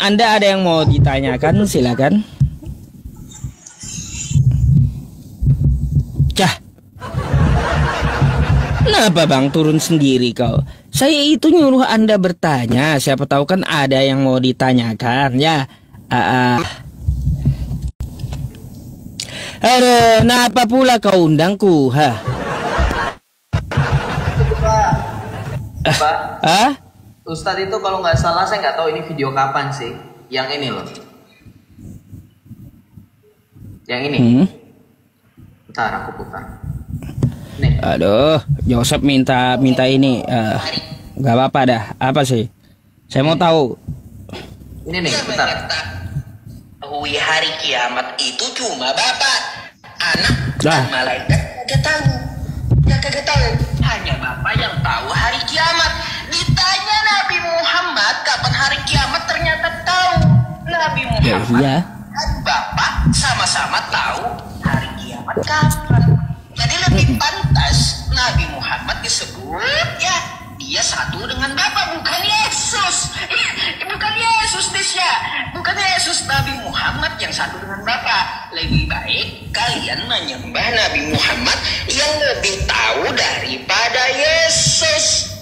Anda ada yang mau ditanyakan, silakan. Cah. Kenapa bang turun sendiri kau? Saya itu nyuruh Anda bertanya. Siapa tahu kan ada yang mau ditanyakan ya. Aduh, kenapa pula kau undangku? Pak, Ustadz itu kalau nggak salah, saya nggak tahu ini video kapan sih. Yang ini loh. Yang ini. Bentar, aku putar. Nih. Aduh, Joseph minta ini. Gak apa-apa dah. Apa sih? Saya mau tahu. Ini nih, bentar. Hari kiamat itu cuma bapak, anak, dan malaikat kagak tahu. Hanya bapak yang tahu hari kiamat. Ditanya Nabi Muhammad kapan hari kiamat, ternyata tahu. Nabi Muhammad dan bapak sama-sama tahu hari kiamat kapan. Jadi lebih pantas Nabi Muhammad disebut ya dia satu dengan bapak, bukan Yesus. Bukan Yesus, Tisya. Bukan Yesus, Nabi Muhammad yang satu dengan bapak. Lebih baik kalian menyembah Nabi Muhammad yang lebih tahu daripada Yesus.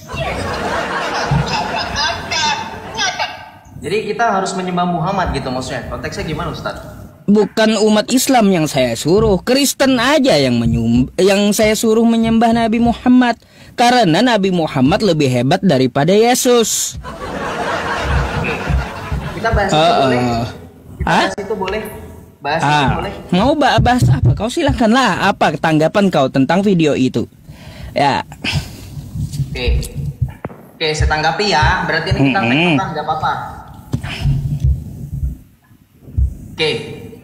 Jadi kita harus menyembah Muhammad gitu maksudnya. Konteksnya gimana, Ustaz? Bukan umat Islam yang saya suruh, Kristen aja yang saya suruh menyembah Nabi Muhammad. Karena Nabi Muhammad lebih hebat daripada Yesus. Kita bahas itu boleh? Kita bahas itu boleh? Bahas itu boleh? Mau bahas apa? Kau silahkanlah. Apa tanggapan kau tentang video itu? Ya. Oke, saya tanggapi ya. Berarti ini kita tengok, nggak apa-apa. Oke,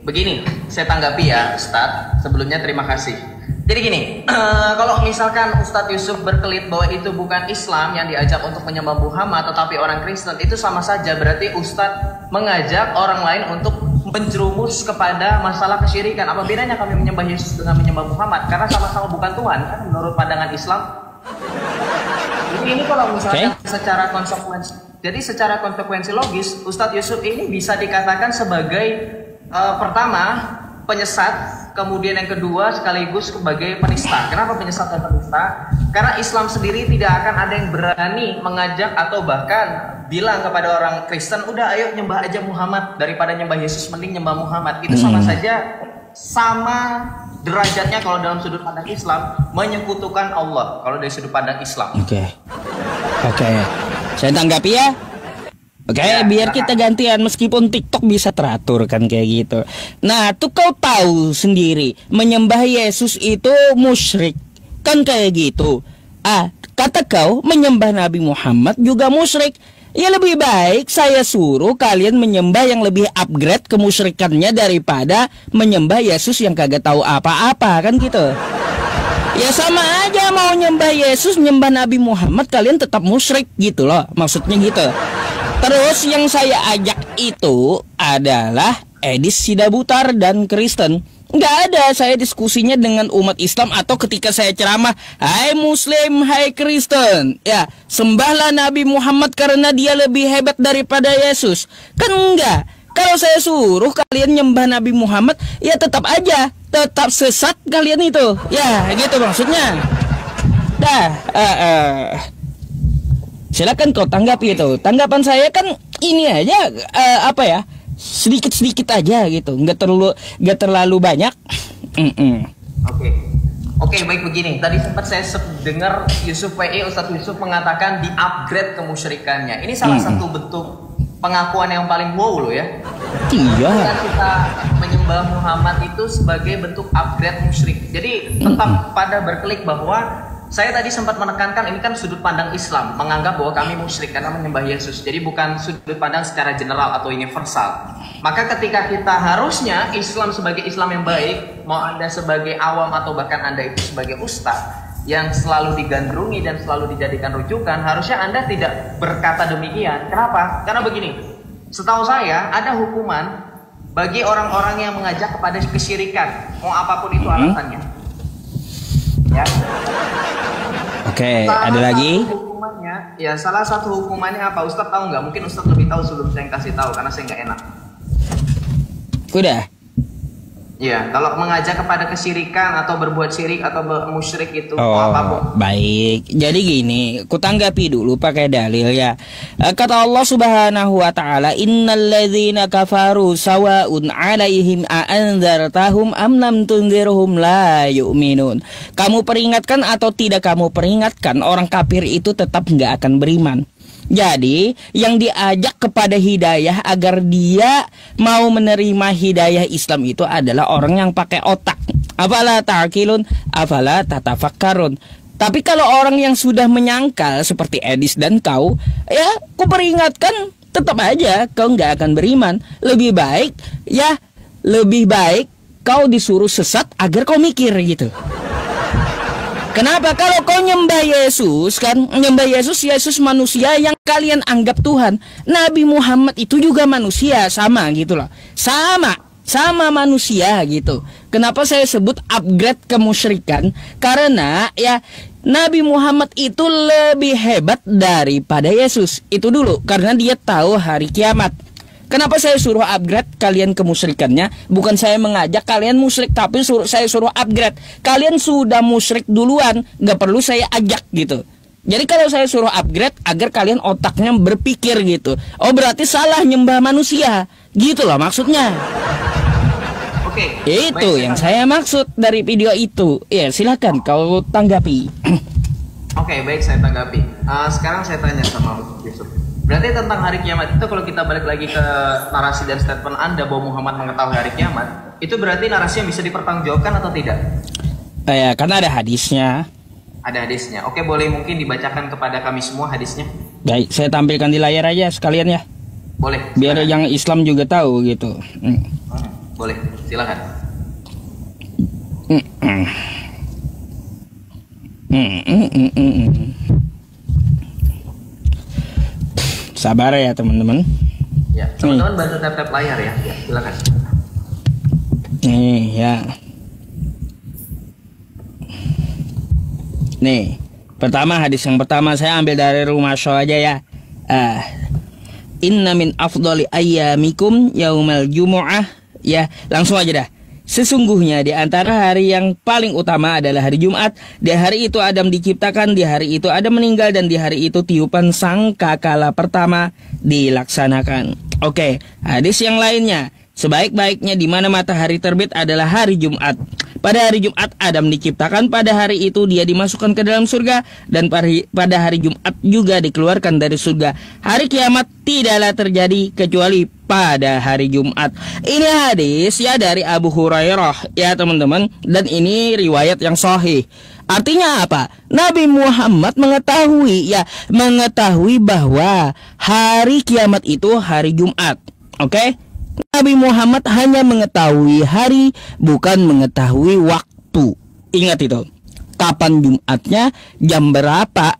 begini, saya tanggapi ya, Ustadz. Sebelumnya terima kasih. Jadi gini, kalau misalkan Ustadz Yusuf berkelit bahwa itu bukan Islam yang diajak untuk menyembah Muhammad, tetapi orang Kristen, itu sama saja. Berarti Ustadz mengajak orang lain untuk menjerumus kepada masalah kesyirikan. Apa bedanya kami menyembah Yesus dengan menyembah Muhammad? Karena sama-sama bukan Tuhan, kan menurut pandangan Islam. Jadi ini kalau misalkan secara konsekuensi, jadi secara konsekuensi logis, Ustadz Yusuf ini bisa dikatakan sebagai pertama penyesat, kemudian yang kedua sekaligus sebagai penista. Kenapa penyesat dan penista? Karena Islam sendiri tidak akan ada yang berani mengajak atau bahkan bilang kepada orang Kristen, udah ayo nyembah aja Muhammad daripada nyembah Yesus, mending nyembah Muhammad. Itu sama saja, sama derajatnya kalau dalam sudut pandang Islam menyekutukan Allah kalau dari sudut pandang Islam. Oke. Saya tanggapi ya. Oke, biar kita gantian, meskipun TikTok bisa teratur kan kayak gitu. Nah, tuh kau tahu sendiri, menyembah Yesus itu musyrik. Kan kayak gitu. Kata kau menyembah Nabi Muhammad juga musyrik. Ya lebih baik saya suruh kalian menyembah yang lebih upgrade kemusyrikannya daripada menyembah Yesus yang kagak tahu apa-apa, kan gitu. Ya sama aja, mau nyembah Yesus, nyembah Nabi Muhammad, kalian tetap musyrik gitu loh. Maksudnya gitu. Terus yang saya ajak itu adalah Edis Sidabutar dan Kristen. Nggak ada saya diskusinya dengan umat Islam atau ketika saya ceramah, hai Muslim, hai Kristen, ya sembahlah Nabi Muhammad karena dia lebih hebat daripada Yesus. Kan enggak. Kalau saya suruh kalian nyembah Nabi Muhammad, ya tetap aja, tetap sesat kalian itu. Ya gitu maksudnya. Silakan kau tanggapi itu. Tanggapan saya kan ini aja, sedikit-sedikit aja gitu, nggak terlalu banyak. Oke, baik begini. Tadi sempat saya dengar Yusuf PE, Ustadz Yusuf mengatakan di upgrade kemusyrikannya. Ini salah satu bentuk pengakuan yang paling wow loh ya. Iya. Kita menyembah Muhammad itu sebagai bentuk upgrade musyrik. Jadi tetap pada berklik bahwa saya tadi sempat menekankan ini kan sudut pandang Islam, menganggap bahwa kami musyrik karena menyembah Yesus. Jadi bukan sudut pandang secara general atau universal. Maka ketika kita harusnya Islam sebagai Islam yang baik, mau Anda sebagai awam atau bahkan Anda itu sebagai ustadz yang selalu digandrungi dan selalu dijadikan rujukan, harusnya Anda tidak berkata demikian. Kenapa? Karena begini, setahu saya ada hukuman bagi orang-orang yang mengajak kepada kesyirikan, mau apapun itu alasannya. Ya. Oke, ada lagi? Hukumannya, ya salah satu hukumannya apa? Ustadz tahu nggak? Mungkin Ustadz lebih tahu sebelum saya kasih tahu karena saya nggak enak. Udah. Iya, kalau mengajak kepada kesyirikan atau berbuat syirik atau musyrik itu apapun. Baik. Jadi gini, ku tanggapi dulu pakai dalil ya. Kata Allah Subhanahu wa taala, "Innalladzina kafaru sawa'un 'alaihim a'anzartahum am lam tunzirhum la yu'minun." Kamu peringatkan atau tidak kamu peringatkan, orang kafir itu tetap nggak akan beriman. Jadi yang diajak kepada hidayah agar dia mau menerima hidayah Islam itu adalah orang yang pakai otak. Afala ta'qilun, afala tatafakkarun. Tapi kalau orang yang sudah menyangkal seperti Edis dan kau, ya ku peringatkan tetap aja kau nggak akan beriman. Lebih baik kau disuruh sesat agar kau mikir gitu. Kenapa? Kalau kau nyembah Yesus kan, nyembah Yesus manusia yang kalian anggap Tuhan. Nabi Muhammad itu juga manusia, sama gitu loh. Sama manusia gitu. Kenapa saya sebut upgrade kemusyrikan? Karena ya Nabi Muhammad itu lebih hebat daripada Yesus. Itu dulu, karena dia tahu hari kiamat. Kenapa saya suruh upgrade kalian kemusyrikannya? Bukan saya mengajak kalian musyrik, tapi saya suruh upgrade. Kalian sudah musyrik duluan, nggak perlu saya ajak gitu. Jadi kalau saya suruh upgrade agar kalian otaknya berpikir gitu. Oh berarti salah nyembah manusia, gitu loh maksudnya. Oke. Itu yang saya maksud dari video itu. Ya silakan kau tanggapi. Oke, baik saya tanggapi. Sekarang saya tanya sama Yusuf. Berarti tentang hari kiamat itu kalau kita balik lagi ke narasi dan statement Anda bahwa Muhammad mengetahui hari kiamat, itu berarti narasi yang bisa dipertanggungjawabkan atau tidak? Ya, karena ada hadisnya. Ada hadisnya. Oke, boleh mungkin dibacakan kepada kami semua hadisnya? Baik, saya tampilkan di layar aja sekalian ya. Boleh. Biar yang Islam juga tahu gitu. Boleh, silakan. Sabar ya teman-teman. Ya, teman-teman bantu tap-tap layar ya. Ya, silakan. Nih ya. Nih, hadis yang pertama saya ambil dari Rumah Show aja ya. Inna min afdali ayyamikum yaumal jumu'ah. Ya, langsung aja dah. Sesungguhnya di antara hari yang paling utama adalah hari Jumat. Di hari itu Adam diciptakan, di hari itu Adam meninggal, dan di hari itu tiupan sangkakala pertama dilaksanakan. Oke, hadis yang lainnya. Sebaik-baiknya di mana matahari terbit adalah hari Jumat. Pada hari Jumat Adam diciptakan, pada hari itu dia dimasukkan ke dalam surga, dan pada hari Jumat juga dikeluarkan dari surga. Hari kiamat tidaklah terjadi kecuali pada hari Jumat. Ini hadis ya dari Abu Hurairah ya teman-teman, dan ini riwayat yang sahih. Artinya apa? Nabi Muhammad mengetahui bahwa hari kiamat itu hari Jumat. Oke? Nabi Muhammad hanya mengetahui hari, bukan mengetahui waktu. Ingat itu. Kapan Jumatnya, jam berapa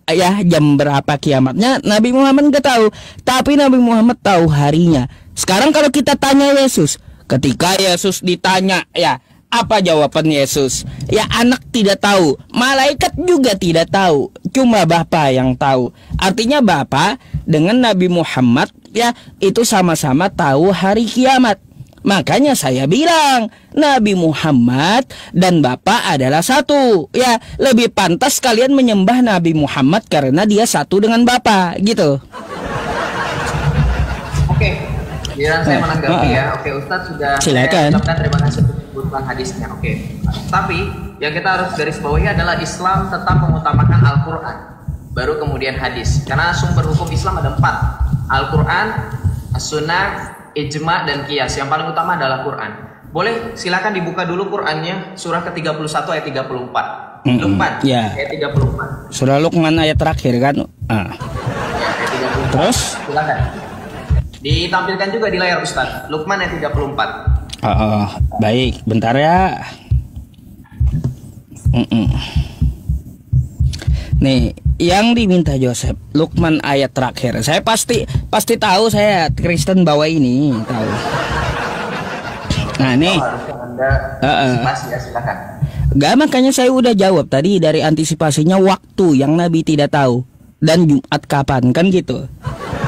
kiamatnya, Nabi Muhammad nggak tahu. Tapi Nabi Muhammad tahu harinya. Sekarang kalau kita tanya Yesus, ketika Yesus ditanya, ya apa jawaban Yesus? Ya anak tidak tahu, malaikat juga tidak tahu, cuma Bapa yang tahu. Artinya Bapa dengan Nabi Muhammad ya itu sama-sama tahu hari kiamat. Makanya saya bilang Nabi Muhammad dan Bapa adalah satu. Ya lebih pantas kalian menyembah Nabi Muhammad karena dia satu dengan Bapa gitu. Oke, giliran saya menanggapi ya. Oke, Ustadz sudah silakan. Terima kasih untuk kebutuhan hadisnya. Oke, tapi yang kita harus garis bawahi adalah Islam tetap mengutamakan Al-Quran, baru kemudian hadis. Karena sumber hukum Islam ada 4: Al-Quran, As-Sunnah, Ijma, dan Qiyas. Yang paling utama adalah Quran. Boleh silakan dibuka dulu Qurannya, surah ke-31 ayat 34. Luqman ya. ayat 34. Surah Luqman ayat terakhir kan? Ya, ayat 34. Terus silakan. Ditampilkan juga di layar Ustaz. Luqman ayat 34. Baik, bentar ya. Nih, yang diminta Joseph, Luqman ayat terakhir. Saya pasti tahu, saya Kristen bawa ini tahu. Nah, nih. Masih ya, silakan. Gak, makanya saya udah jawab tadi dari antisipasinya waktu yang Nabi tidak tahu. dan Jumat kapan, kan gitu.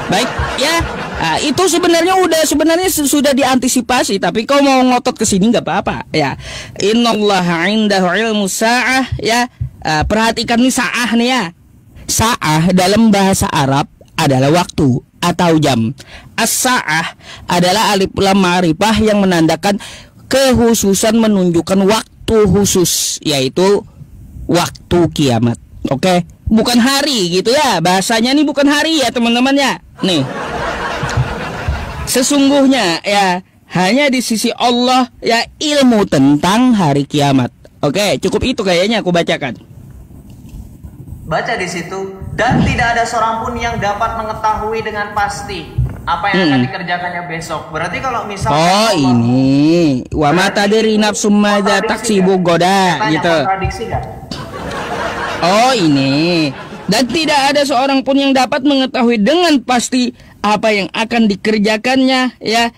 Baik ya. Nah, itu sebenarnya sudah diantisipasi, tapi kau mau ngotot ke sini nggak apa-apa ya. Innallaha 'indahu 'ilmu sa'ah ya. Perhatikan nih sa'ah nih ya. Sa'ah dalam bahasa Arab adalah waktu atau jam. As-sa'ah adalah alif lam ma'rifah yang menandakan kekhususan, menunjukkan waktu khusus, yaitu waktu kiamat. Oke, bukan hari gitu ya. Bahasanya nih bukan hari ya teman-teman ya. Nih. Sesungguhnya ya hanya di sisi Allah ya ilmu tentang hari kiamat. Oke, cukup itu kayaknya aku bacakan. Baca di situ, dan tidak ada seorang pun yang dapat mengetahui dengan pasti apa yang akan dikerjakannya besok. Berarti kalau misalnya ini wa mata dari nafsum madza taksibu goda gitu. Ini. Dan tidak ada seorang pun yang dapat mengetahui dengan pasti apa yang akan dikerjakannya ya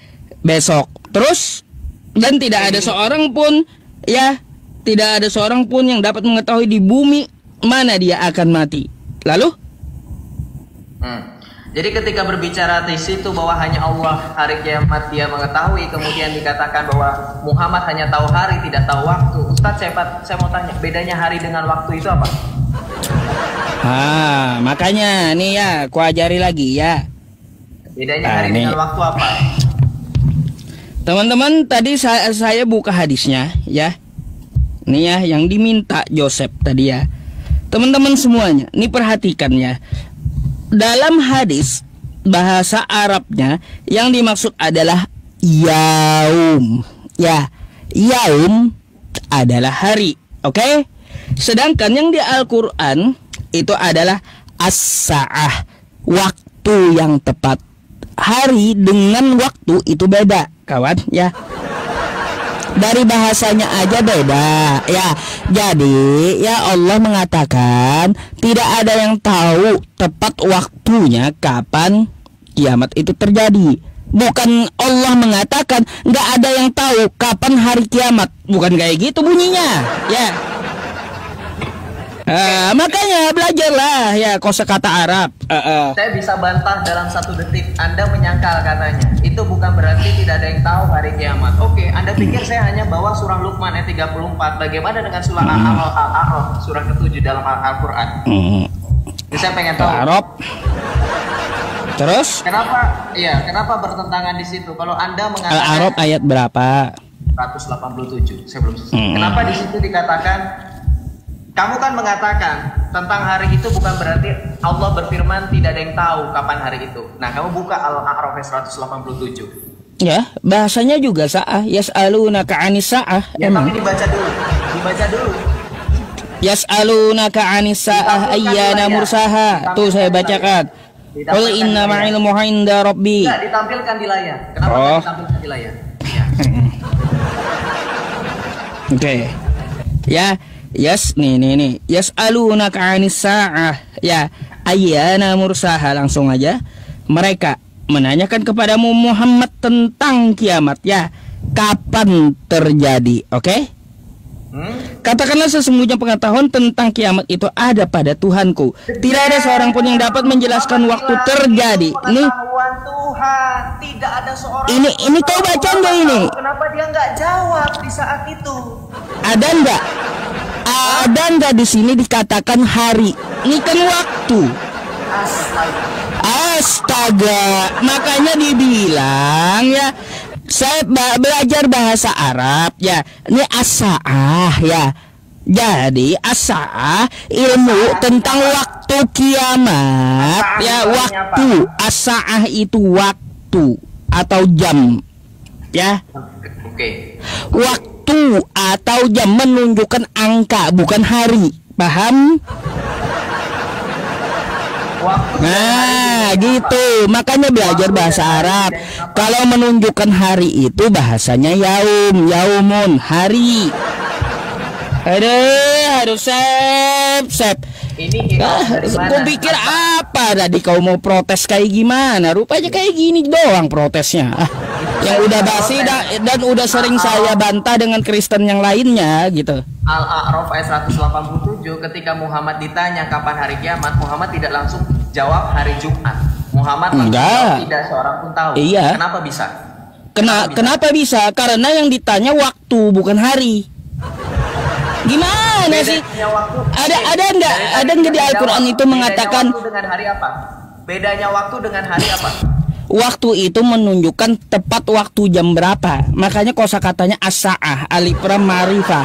besok. Terus, dan tidak ada seorang pun ya, tidak ada seorang pun yang dapat mengetahui di bumi mana dia akan mati. Lalu? Jadi ketika berbicara di situ bahwa hanya Allah hari kiamat dia mengetahui, kemudian dikatakan bahwa Muhammad hanya tahu hari tidak tahu waktu. Ustaz, saya mau tanya, bedanya hari dengan waktu itu apa? Makanya nih ya, aku ajari lagi ya. Bedanya hari dengan waktu apa? Teman-teman, tadi saya buka hadisnya ya. Nih ya, yang diminta Joseph tadi ya. Teman-teman semuanya, nih perhatikan ya. Dalam hadis bahasa Arabnya yang dimaksud adalah yaum. Ya, yaum adalah hari, oke? Sedangkan yang di Al-Qur'an itu adalah as-sa'ah, waktu yang tepat. Hari dengan waktu itu beda, kawan ya. Dari bahasanya aja beda ya. Jadi ya Allah mengatakan tidak ada yang tahu tepat waktunya kapan kiamat itu terjadi. Bukan Allah mengatakan nggak ada yang tahu kapan hari kiamat. Bukan kayak gitu bunyinya ya. Makanya belajarlah ya kosakata Arab. Saya bisa bantah dalam 1 detik. Anda menyangkal katanya. Itu bukan berarti tidak ada yang tahu hari kiamat. Oke, Anda pikir saya hanya bawa surah Luqman ayat 34. Bagaimana dengan surah Al-A'raf, surah ke-7 dalam Al-Quran? Jadi saya pengen tahu. Arab. Terus? Kenapa bertentangan di situ? Kalau Anda mengatakan Al-A'raf ayat berapa? 187. Saya belum selesai. Kenapa di situ dikatakan? Kamu kan mengatakan tentang hari itu bukan berarti Allah berfirman tidak ada yang tahu kapan hari itu. Nah, kamu buka Al-A'raf 187. Ya, bahasanya juga sa'ah. Yas'alunaka 'anis sa'ah. Ya, tapi dibaca dulu. Yas'alunaka 'anis sa'ah ayyana mursaha. Tuh saya bacakan. Qul inna ma'ilmuha 'inda rabbi. Enggak ditampilkan di layar. Kenapa enggak ditampilkan di layar? Ya. Oke. Ya. Yes, nih. Yas'alunaka 'anis sa'ah. Ya, ayyana mursaha, langsung aja. Mereka menanyakan kepadamu Muhammad tentang kiamat ya. Kapan terjadi? Oke? Katakanlah sesungguhnya pengetahuan tentang kiamat itu ada pada Tuhanku. Tidak ada seorang pun yang dapat menjelaskan waktu terjadi. Nih. Tuhan, tidak ada seorang. Ini kau baca enggak ini? Kenapa dia enggak jawab di saat itu? Ada enggak? Ada enggak di sini dikatakan hari? Ini kan waktu. Astaga. Makanya dibilang ya, saya belajar bahasa Arab ya. Ini as-sa'ah ya. Jadi as-sa'ah ilmu tentang waktu kiamat ya, waktu. As-sa'ah itu waktu atau jam ya. Oke. Waktu atau jam menunjukkan angka bukan hari. Paham? Nah, gitu. Makanya belajar bahasa Arab. Kalau menunjukkan hari itu bahasanya yaum, yaumun, hari. Aduh, Sep. Ini aku pikir apa tadi kau mau protes kayak gimana? Rupanya kayak gini doang protesnya. yang udah basi dan udah sering saya bantah dengan Kristen yang lainnya gitu. Al-A'raf ayat 187, ketika Muhammad ditanya kapan hari kiamat, Muhammad tidak langsung jawab hari Jumat. Muhammad enggak, tidak seorang pun tahu. Iya. Kenapa bisa? Kenapa bisa? Karena yang ditanya waktu bukan hari. Gimana sih? Ada nggak di Al-Quran itu mengatakan waktu dengan hari apa? Bedanya waktu dengan hari apa? Waktu itu menunjukkan tepat waktu jam berapa. Makanya kosakatanya as-sa'ah, alif lam ma'rifah.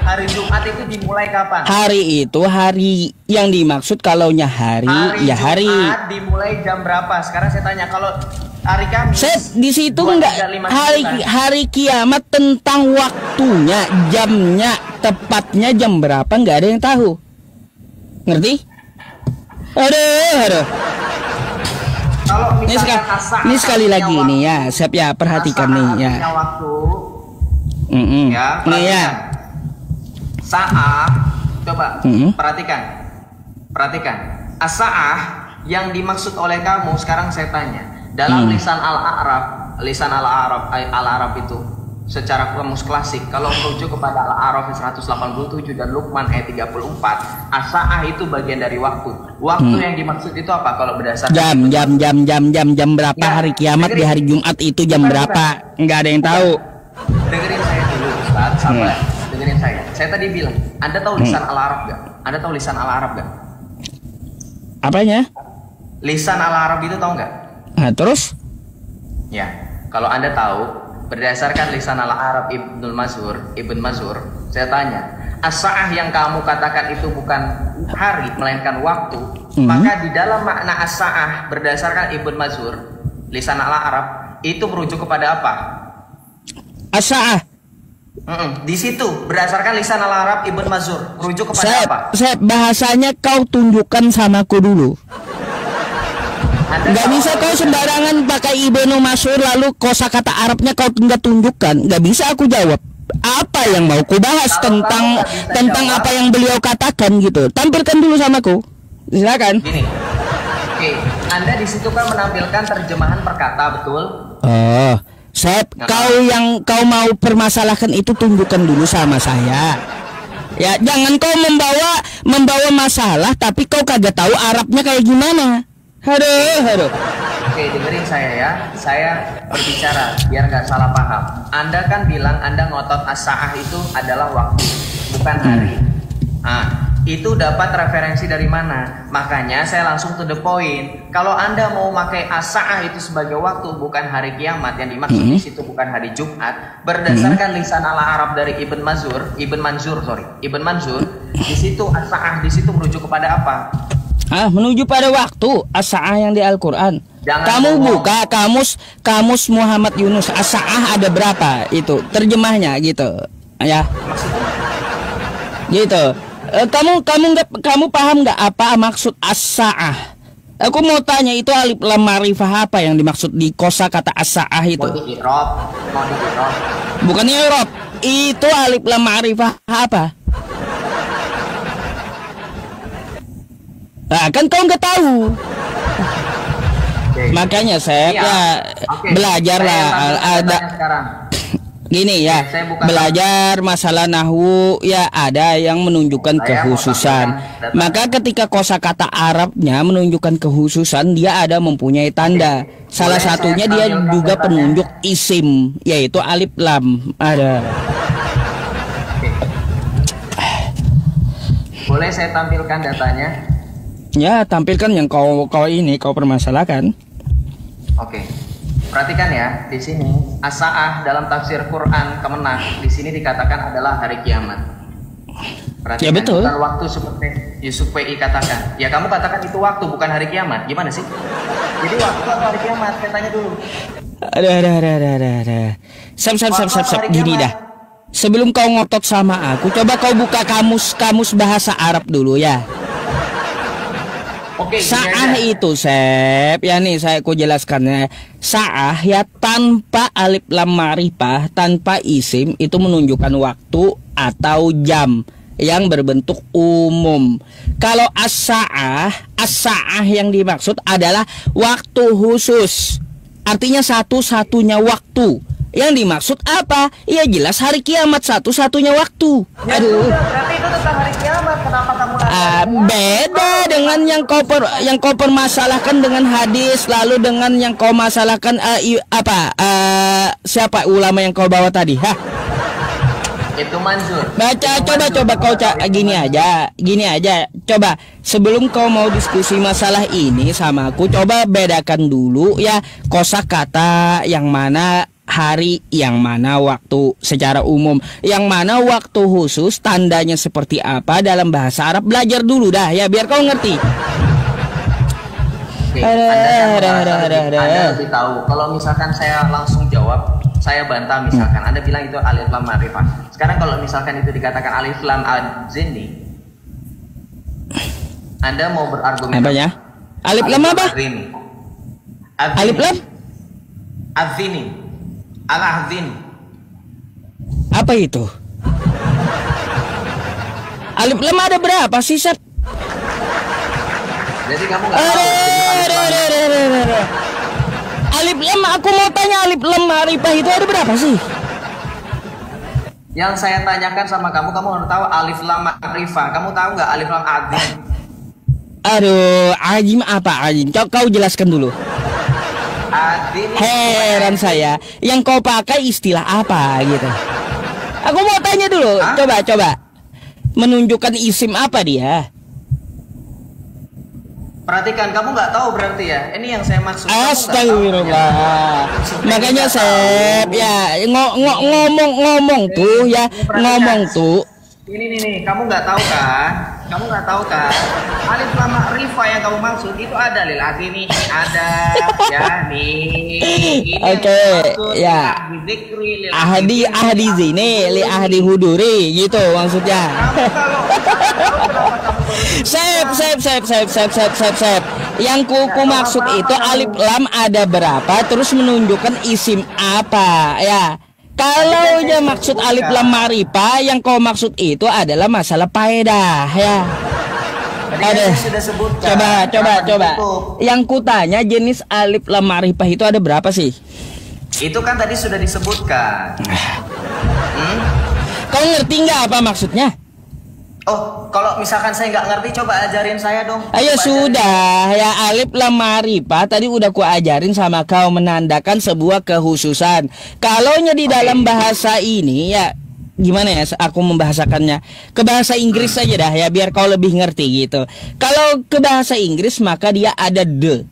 Hari Jumat itu dimulai kapan? Hari itu hari yang dimaksud kalaunya hari ya hari. Jumat dimulai jam berapa? Sekarang saya tanya kalau hari Kamis. Di situ enggak hari kiamat tentang waktunya, jamnya, tepatnya jam berapa enggak ada yang tahu. Ngerti? Aduh. Kalau ini sekali lagi nih ya, siap ya, perhatikan nih ya. Waktu. Ya, nih ya. Sa'ah, coba perhatikan. As-sa'ah yang dimaksud oleh kamu sekarang saya tanya. Dalam lisan Al-Arab itu secara kamus klasik, kalau merujuk kepada Al-A'raf 187 dan Luqman ayat 34, as-sa'ah itu bagian dari waktu. Waktu yang dimaksud itu apa kalau berdasarkan jam berapa hari kiamat di hari Jumat itu jam berapa? Enggak ada yang tahu. Dengerin saya dulu Ustaz, sabar. Dengerin saya. Saya tadi bilang, Anda tahu lisan Al-Arab gak? Anda tahu lisan Al-Arab gak? Apanya? Lisan Al-Arab itu tahu nggak? Nah, terus? Ya, kalau Anda tahu, berdasarkan lisan Al-Arab Ibn Mazur, saya tanya, as-sa'ah yang kamu katakan itu bukan hari, melainkan waktu, maka di dalam makna as-sa'ah berdasarkan Ibn Mazur, lisan Al-Arab, itu merujuk kepada apa? As-sa'ah. Di situ berdasarkan lisan Al-Arab Ibn Mazur merujuk kepada apa? Bahasanya kau tunjukkan samaku dulu. Gak bisa kau sembarangan pakai Ibnu Mazur lalu kosakata Arabnya kau nggak tunjukkan. Gak bisa aku jawab. Apa yang mau ku bahas tentang apa yang beliau katakan gitu. Tampilkan dulu samaku. Silakan. Gini. Oke, Anda di situ kan menampilkan terjemahan perkata, betul? Oh, Sep, kau mau permasalahkan itu tunjukkan dulu sama saya. Ya, jangan kau membawa masalah tapi kau kagak tahu Arabnya kayak gimana. Aduh. Oke, dengerin saya ya. Saya berbicara biar nggak salah paham. Anda kan bilang Anda ngotot as-sa'ah itu adalah waktu, bukan hari. Itu dapat referensi dari mana? Makanya saya langsung to the point. Kalau Anda mau pakai as-sa'ah itu sebagai waktu, bukan hari kiamat, yang dimaksud di situ bukan hari Jumat, berdasarkan lisan Al-Arab dari Ibn Manzur, di situ as-sa'ah di situ merujuk kepada apa? Menuju pada waktu as-sa'ah yang di Al-Quran. Kamu buka kamus Muhammad Yunus, as-sa'ah ada berapa itu terjemahnya gitu ya. Gitu. Kamu paham nggak apa maksud as-sa'ah? Aku mau tanya itu alif lam ma'rifah apa yang dimaksud di kosakata as-sa'ah itu? Mau di i'rab. Bukan i'rab. Itu alif lam ma'rifah apa? Nah, kan kau nggak tahu. Makanya saya belajar lah ada gini ya, belajar masalah nahwu ya, ada yang menunjukkan kekhususan. Maka ketika kosakata Arabnya menunjukkan kekhususan, dia ada mempunyai tanda. Salah satunya dia juga penunjuk isim, yaitu alif lam. Ada. Boleh saya tampilkan datanya? Ya, tampilkan yang kau permasalahkan. Oke. Perhatikan ya, di sini as-sa'ah dalam tafsir Quran Kemenang di sini dikatakan adalah hari kiamat. Perhatikan, ya betul. Bukan waktu seperti Yusuf PI katakan. Ya kamu katakan itu waktu bukan hari kiamat. Gimana sih? Jadi waktu atau hari kiamat? Saya tanya dulu. Ada. Sam. Gini dah. Sebelum kau ngotot sama aku, coba kau buka kamus bahasa Arab dulu ya. Sa'ah itu, Sep, ya nih saya ku jelaskan ya. Sa'ah ya tanpa alif lam ma'rifah, tanpa isim, itu menunjukkan waktu atau jam yang berbentuk umum. Kalau as-sa'ah yang dimaksud adalah waktu khusus. artinya satu-satunya waktu. Yang dimaksud apa? Ya jelas hari kiamat, satu-satunya waktu. Ya Aduh. sudah, berarti itu tentang hari kiamat. Kenapa kamu Beda dengan yang kau permasalahkan dengan hadis, lalu dengan yang kau masalahkan siapa ulama yang kau bawa tadi? Hah? Itu Manzur. Baca, coba kau gini aja. Coba sebelum kau mau diskusi masalah ini sama aku, coba bedakan dulu ya kosakata yang mana hari, yang mana waktu secara umum, yang mana waktu khusus, tandanya seperti apa dalam bahasa Arab. Belajar dulu dah ya biar kau ngerti. Oke, Anda lebih tahu. Kalau misalkan saya langsung jawab, saya bantah misalkan. Anda bilang itu alif lam ma'rifah. Sekarang kalau misalkan itu dikatakan alif lam adzini, Anda mau berargumen apa ya? Alif lam apa? Alif lam adzini. Al-adzin. Apa itu? Alif lam ada berapa sih, Sep? Jadi kamu nggak tahu. Alif lam, aku mau tanya alif lam ma'rifah itu ada berapa sih? Yang saya tanyakan sama kamu harus tahu alif lam ma'rifah. Kamu tahu nggak alif lam adzim? Aduh, ajim apa ajim? Kau jelaskan dulu. Heran saya, yang kau pakai istilah apa gitu? Aku mau tanya dulu. Hah? Coba. Menunjukkan isim apa dia? Perhatikan, kamu nggak tahu berarti ya. Ini yang saya maksud. Astagfirullah. Makanya Sep ya ngomong tuh ya, ngomong tuh. Ini nih, kamu nggak tahu kan? Alif lam ma'rifah yang kamu maksud itu ada lil ini ada ya nih. Oke, ya. Ahdi zini li ahdi huduri gitu maksudnya. Sep. Yang kuku maksud itu alif lam ada berapa terus menunjukkan isim apa ya. Kalau nya maksud alif lam ma'rifah, yang kau maksud itu adalah masalah faedah ya. Ada. Coba. Yang kutanya jenis alif lam ma'rifah itu ada berapa sih? Itu kan tadi sudah disebutkan. Kau ngerti nggak apa maksudnya? Oh, kalau misalkan saya nggak ngerti, coba ajarin saya dong. Ayo sudah, ya alif lam ma'rifah tadi udah ku ajarin sama kau, menandakan sebuah kekhususan. Kalaunya di dalam bahasa ini ya gimana ya aku membahasakannya ke bahasa Inggris saja dah ya biar kau lebih ngerti gitu. Kalau ke bahasa Inggris maka dia ada the.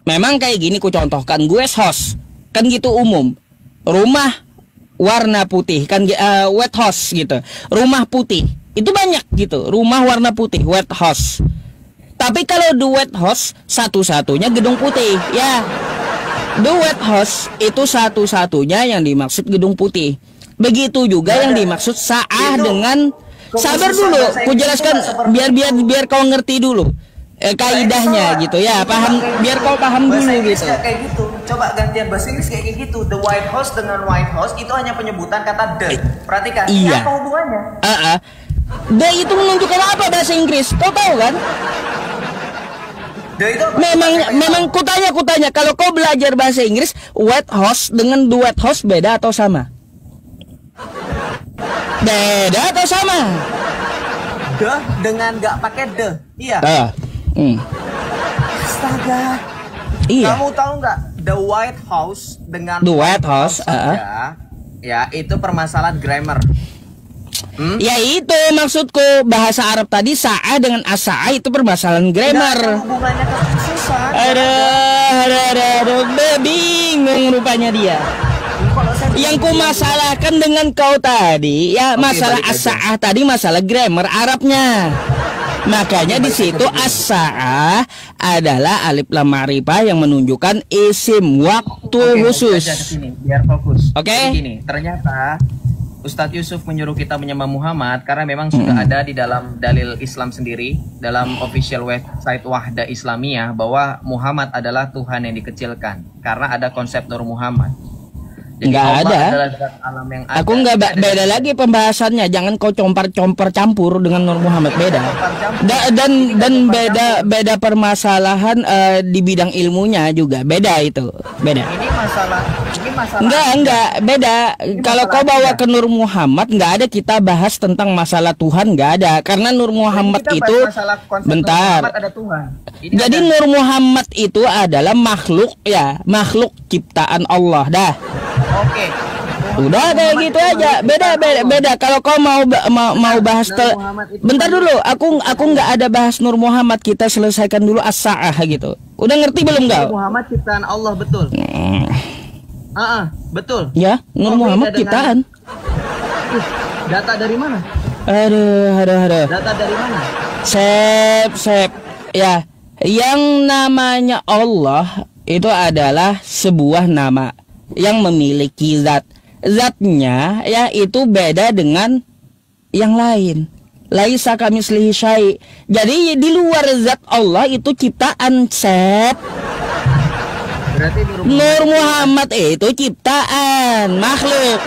Memang kayak gini ku contohkan, gue house kan gitu umum. Rumah warna putih kan white house gitu. Rumah putih. Itu banyak gitu, rumah warna putih, white house. Tapi kalau the white house satu-satunya gedung putih, ya. The white house itu satu-satunya yang dimaksud gedung putih. Begitu juga yang dimaksud sa'ah dengan sabar dulu, ku jelaskan biar kau ngerti dulu. Kaidahnya gitu ya, paham biar kau paham dulu gitu. Kayak gitu. Coba gantian bahasa Inggris kayak gitu. The white house dengan white house itu hanya penyebutan kata the. Perhatikan, iya. Apa hubungannya? The itu menunjukkan apa bahasa Inggris? Kau tahu kan? The itu memang kutanya kalau kau belajar bahasa Inggris, white house dengan the white house beda atau sama? Beda atau sama? The dengan nggak pakai the. Iya. Astaga. Iya. Kamu tahu nggak the white house dengan the white house ya itu permasalahan grammar. Ya itu maksudku, bahasa Arab tadi sa'ah dengan as-sa'ah itu permasalahan grammar. Hubungannya kekhususan. Aduh, bingung rupanya dia. Yang ku masalahkan dengan kau tadi ya masalah as-sa'ah tadi masalah grammar Arabnya. Makanya di situ as-sa'ah adalah alif lam ma'rifah yang menunjukkan isim waktu khusus. Biar fokus. Oke. Gini, ternyata Ustadz Yusuf menyuruh kita menyembah Muhammad karena memang sudah ada di dalam dalil Islam sendiri, dalam official website Wahda Islamiyah, bahwa Muhammad adalah Tuhan yang dikecilkan karena ada konsep Nur Muhammad. Jadi Nggak Allah ada. adalah zat alam yang ada. Aku nggak beda lagi pembahasannya. Jangan kau campur dengan Nur Muhammad, beda. Dan beda permasalahan di bidang ilmunya juga beda itu. Beda. Ini masalah Enggak, beda. Kalau kau bawa ke Nur Muhammad, nggak ada kita bahas tentang masalah Tuhan, nggak ada. Karena Nur Muhammad Kita bahas itu, masalah konsep bentar. Nur Muhammad ada Tuhan. Ini Jadi ada- Nur Muhammad itu adalah makhluk ya, makhluk ciptaan Allah dah. Oke. Udah kayak gitu aja. Beda. Kalau kau mau bahas bentar dulu. Aku nggak ada bahas Nur Muhammad. Kita selesaikan dulu as-sa'ah gitu. Udah ngerti belum Nur kau? Muhammad ciptaan Allah, betul. Betul. Ya, Nur Oh, Muhammad beda dengan- ciptaan. Data dari mana? Aduh. Data dari mana? Sep. Ya, yang namanya Allah itu adalah sebuah nama yang memiliki zat. Zatnya ya itu beda dengan yang lain. Laisa kamitslihi syai'. Jadi di luar zat Allah itu ciptaan, Sep. Berarti Nur Muhammad itu ciptaan, makhluk.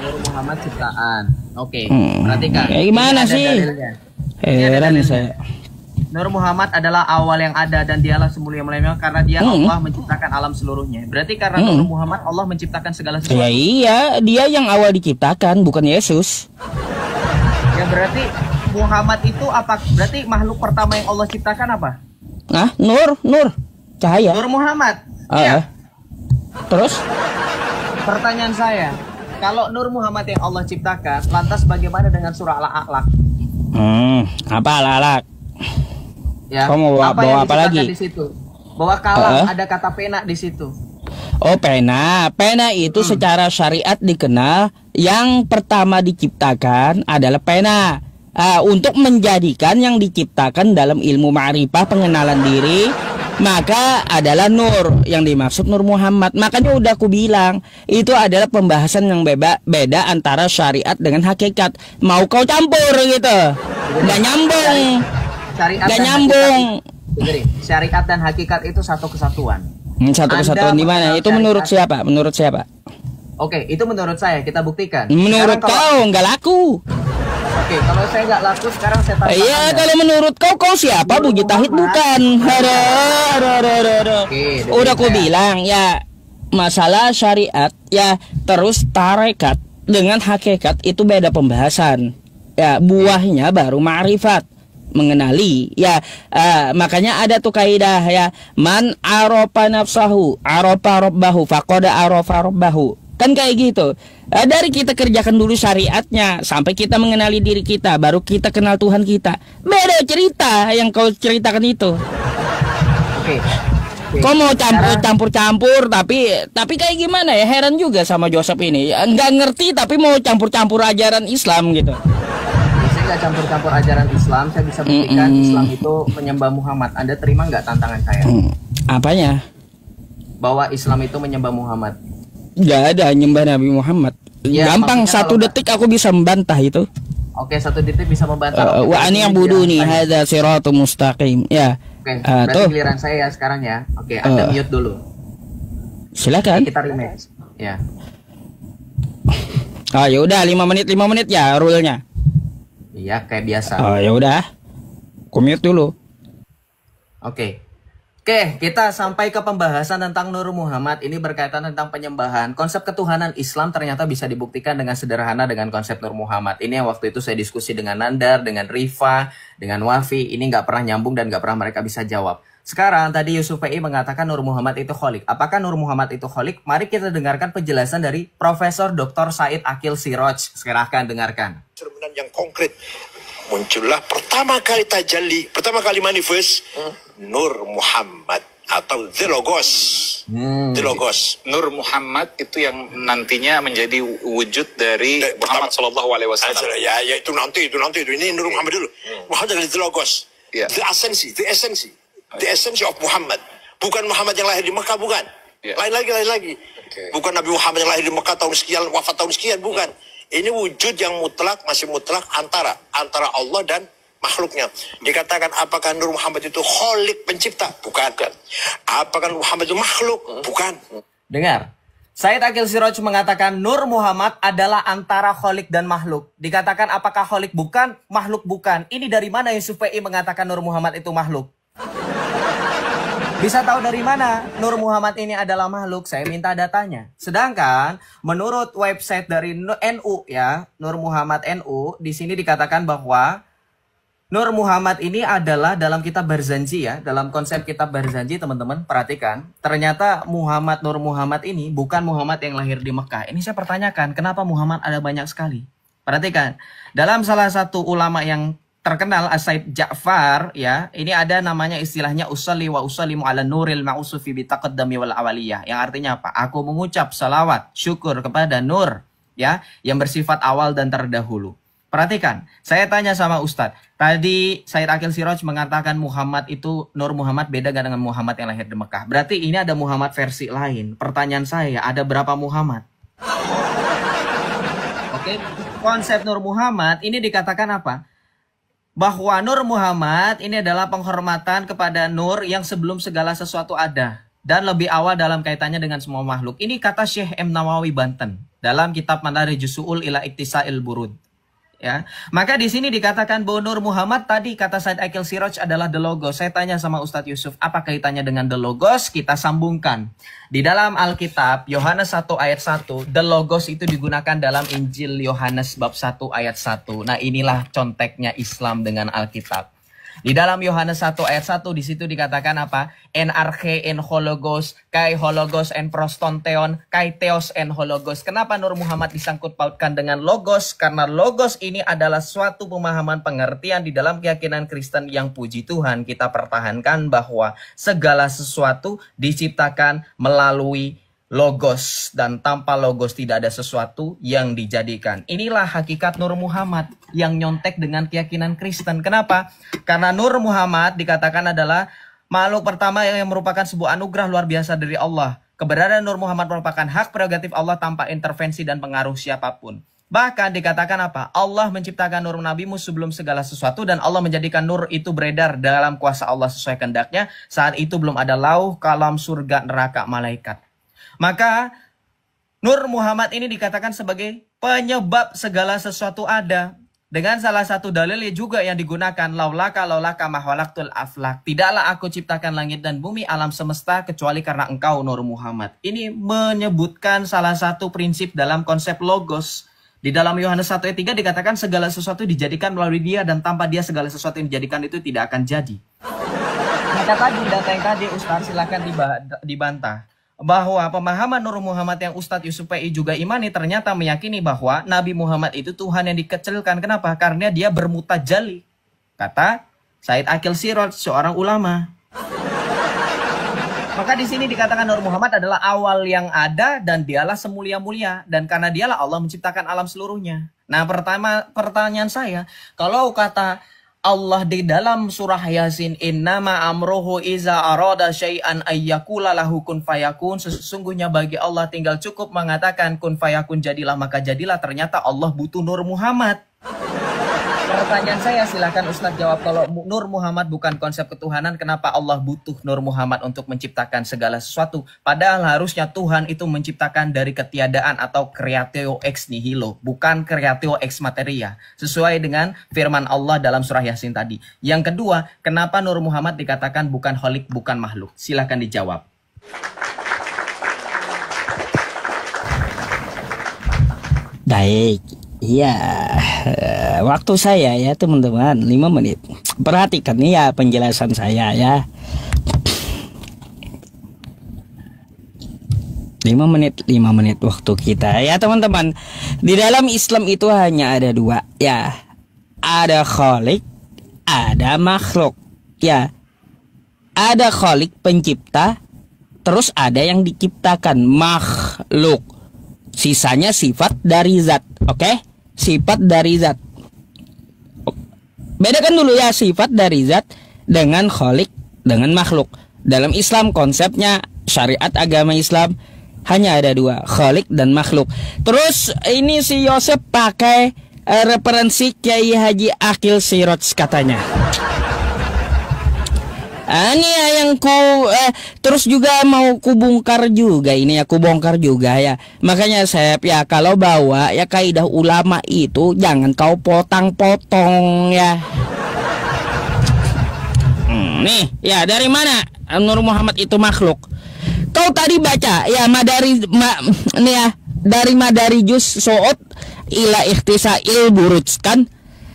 Nur Muhammad ciptaan. Oke. Hmm. Perhatikan. Kayak gimana Ini ada sih? dalilnya. Heran saya. Nur Muhammad adalah awal yang ada dan dialah semulia-mulianya karena dia Allah menciptakan alam seluruhnya. Berarti karena Nur Muhammad Allah menciptakan segala sesuatu. Ya iya, dia yang awal diciptakan, bukan Yesus. Ya berarti Muhammad itu apa? Berarti makhluk pertama yang Allah ciptakan apa? Nah, Nur, cahaya. Nur Muhammad. Ah, Iya. Terus? Pertanyaan saya, kalau Nur Muhammad yang Allah ciptakan, lantas bagaimana dengan surah Al-A'laq? Apa alat? Ya. Kamu bawa yang apa diciptakan lagi? di situ? Bahwa kalam ada kata pena di situ. Oh, pena. Pena itu secara syariat dikenal yang pertama diciptakan adalah pena. Untuk menjadikan yang diciptakan dalam ilmu ma'rifah pengenalan diri, maka adalah nur yang dimaksud Nur Muhammad. Makanya udah aku bilang itu adalah pembahasan yang beda antara syariat dengan hakikat. Mau kau campur gitu, nggak nyambung, Syariat nggak dan nyambung. hakikat- Jadi, syariat dan hakikat itu satu kesatuan. Satu kesatuan Anda di mana? mengenal Itu menurut syariat. siapa? Menurut siapa? Oke, itu menurut saya, kita buktikan. Menurut Sekarang kalau- kau nggak laku. Oke, kalau saya nggak laku, sekarang saya tanya. Iya, kalau menurut kau siapa? Nur Budi Tahid Muhammad. bukan. Aduh. Oke, Udah aku saya. bilang ya, masalah syariat ya terus tarekat dengan hakikat itu beda pembahasan. Ya, buahnya baru ma'rifat, mengenali. Ya, makanya ada tuh kaidah ya, man arofa nafsahu arofa rabbahu faqad arofa rabbahu. Kan kayak gitu. Dari kita kerjakan dulu syariatnya sampai kita mengenali diri kita, baru kita kenal Tuhan kita. Beda cerita yang kau ceritakan itu. Oke. Kau mau campur-campur tapi kayak gimana ya? Heran juga sama Joseph ini. Nggak ngerti tapi mau campur-campur ajaran Islam gitu. Saya nggak campur-campur ajaran Islam, saya bisa buktikan Islam itu menyembah Muhammad. Anda terima nggak tantangan saya? Apanya? Bahwa Islam itu menyembah Muhammad. Nggak ada nyembah Nabi Muhammad. Ya, Gampang, maksudnya 1 kalau- detik aku bisa membantah itu. Oke, 1 detik bisa membantah. Oke, Wa berarti ani yang giliran budu nih, saya. hadza siratul mustaqim. Ya. Oke, berarti Tuh, giliran saya ya sekarang ya. Oke, Anda mute dulu. silakan. Kita rematch. Ya. Ya udah 5 menit ya rule-nya. Iya, kayak biasa. Ya udah. Commute dulu. Oke. Oke, kita sampai ke pembahasan tentang Nur Muhammad. Ini berkaitan tentang penyembahan. Konsep ketuhanan Islam ternyata bisa dibuktikan dengan sederhana dengan konsep Nur Muhammad. Ini yang waktu itu saya diskusi dengan Nandar, dengan Rifa, dengan Wafi. Ini nggak pernah nyambung dan nggak pernah mereka bisa jawab. Sekarang tadi Yusuf PI mengatakan Nur Muhammad itu kholik. Apakah Nur Muhammad itu kholik? Mari kita dengarkan penjelasan dari Profesor Dr. Said Akil Siroj. Silahkan dengarkan. Cerminan yang konkret muncullah pertama kali tajalli, pertama kali manifest Nur Muhammad atau The Logos. The Logos. Nur Muhammad itu yang nantinya menjadi wujud dari Muhammad Shallallahu Alaihi Wasallam. Ya, itu nanti itu. Ini Nur Muhammad dulu. Muhammad adalah The Logos. Ya. The essence of Muhammad. Bukan Muhammad yang lahir di Mekah, bukan. Ya. Lain lagi. Oke. Bukan Nabi Muhammad yang lahir di Mekah tahun sekian, wafat tahun sekian, bukan. Ini wujud yang mutlak, masih mutlak antara Allah dan makhluknya. Dikatakan apakah Nur Muhammad itu kholik pencipta? Bukan. Apakah Nur Muhammad itu makhluk? Bukan. Dengar. Said Akil Siraj mengatakan Nur Muhammad adalah antara kholik dan makhluk. Dikatakan apakah kholik bukan, makhluk bukan. Ini dari mana Yusuf PI mengatakan Nur Muhammad itu makhluk? Bisa tahu dari mana Nur Muhammad ini adalah makhluk? Saya minta datanya. Sedangkan menurut website dari NU ya, Nur Muhammad NU, di sini dikatakan bahwa Nur Muhammad ini adalah dalam kitab Barzanji ya, dalam konsep kitab Barzanji teman-teman, perhatikan. Ternyata Muhammad Nur Muhammad ini bukan Muhammad yang lahir di Mekah. Ini saya pertanyakan, kenapa Muhammad ada banyak sekali? Perhatikan, dalam salah satu ulama yang terkenal, As-Said Ja'far ya, ini ada namanya istilahnya usalli wa usallimu ala nuril ma'usufi bitaqaddami wal awaliyah. Yang artinya apa? Aku mengucap salawat, syukur kepada nur ya, yang bersifat awal dan terdahulu. Perhatikan, saya tanya sama Ustadz. Tadi Said Akil Siraj mengatakan Muhammad itu, Nur Muhammad beda gak dengan Muhammad yang lahir di Mekah. Berarti ini ada Muhammad versi lain. Pertanyaan saya, ada berapa Muhammad? Oke, konsep Nur Muhammad ini dikatakan apa? Bahwa Nur Muhammad ini adalah penghormatan kepada Nur yang sebelum segala sesuatu ada. Dan lebih awal dalam kaitannya dengan semua makhluk. Ini kata Syekh M. Nawawi Banten dalam kitab Madarijus Su'ul ila Iktisa'il Burud. Ya, maka di sini dikatakan bahwa Nur Muhammad tadi kata Said Akil Siraj adalah The Logos. Saya tanya sama Ustadz Yusuf, apa kaitannya dengan The Logos? Kita sambungkan. Di dalam Alkitab, Yohanes 1 ayat 1, The Logos itu digunakan dalam Injil Yohanes bab 1 ayat 1. Nah, inilah conteknya Islam dengan Alkitab. Di dalam Yohanes 1 ayat 1 di situ dikatakan apa? En arche en hologos, kai hologos en prostonteon, kai theos en hologos. Kenapa Nur Muhammad disangkut pautkan dengan logos? Karena logos ini adalah suatu pemahaman pengertian di dalam keyakinan Kristen yang puji Tuhan kita pertahankan bahwa segala sesuatu diciptakan melalui logos, dan tanpa logos tidak ada sesuatu yang dijadikan. Inilah hakikat Nur Muhammad yang nyontek dengan keyakinan Kristen. Kenapa? Karena Nur Muhammad dikatakan adalah makhluk pertama yang merupakan sebuah anugerah luar biasa dari Allah. Keberadaan Nur Muhammad merupakan hak prerogatif Allah tanpa intervensi dan pengaruh siapapun. Bahkan dikatakan apa? Allah menciptakan Nur Nabimu sebelum segala sesuatu, dan Allah menjadikan Nur itu beredar dalam kuasa Allah sesuai kehendaknya. Saat itu belum ada lauh, kalam, surga, neraka, malaikat. Maka Nur Muhammad ini dikatakan sebagai penyebab segala sesuatu ada. Dengan salah satu dalil juga yang digunakan, laulaka mahwalaktul aflak. Tidaklah aku ciptakan langit dan bumi, alam semesta, kecuali karena engkau Nur Muhammad. Ini menyebutkan salah satu prinsip dalam konsep logos. Di dalam Yohanes 1 ayat 3 dikatakan segala sesuatu dijadikan melalui dia, dan tanpa dia segala sesuatu yang dijadikan itu tidak akan jadi. Maka tadi data yang tadi Ustaz silakan dibantah. Bahwa pemahaman Nur Muhammad yang Ustadz Yusuf PI juga imani ternyata meyakini bahwa Nabi Muhammad itu Tuhan yang dikecilkan. Kenapa? Karena dia bermutajali. Kata Said Akil Siraj, seorang ulama. Maka di sini dikatakan Nur Muhammad adalah awal yang ada dan dialah semulia-mulia. Dan karena dialah Allah menciptakan alam seluruhnya. Nah, pertanyaan saya, kalau kata Allah di dalam surah Yasin, innama amruhu iza arada syai'an ayyakula lahu kun fayakun. Sesungguhnya bagi Allah tinggal cukup mengatakan kun fayakun, jadilah maka jadilah. Ternyata Allah butuh Nur Muhammad. Pertanyaan saya, silakan Ustadz jawab. Kalau Nur Muhammad bukan konsep ketuhanan, kenapa Allah butuh Nur Muhammad untuk menciptakan segala sesuatu? Padahal harusnya Tuhan itu menciptakan dari ketiadaan atau creatio ex nihilo, bukan creatio ex materia. Sesuai dengan firman Allah dalam surah Yasin tadi. Yang kedua, kenapa Nur Muhammad dikatakan bukan kholik, bukan makhluk? Silakan dijawab. Baik. Ya, waktu saya ya teman-teman 5 menit. Perhatikan nih ya penjelasan saya ya. 5 menit waktu kita ya teman-teman. Di dalam Islam itu hanya ada 2 ya. Ada kholik, ada makhluk ya. Ada kholik pencipta, terus ada yang diciptakan makhluk. Sisanya sifat dari zat. Oke? Sifat dari zat. Bedakan dulu ya sifat dari zat dengan kholik, dengan makhluk. Dalam Islam konsepnya, syariat agama Islam hanya ada 2, kholik dan makhluk. Terus ini si Yosef pakai referensi Kiai Haji Akil Siraj katanya. Ini ya yang terus juga mau kubongkar juga ini ya, kubongkar juga ya. Makanya Sep ya, kalau bawa ya kaidah ulama itu jangan kau potong-potong ya. Nih ya, dari mana Nur Muhammad itu makhluk? Kau tadi baca ya nih ya, dari Madarijus Su'ud ila Ikhtisail Buruj kan?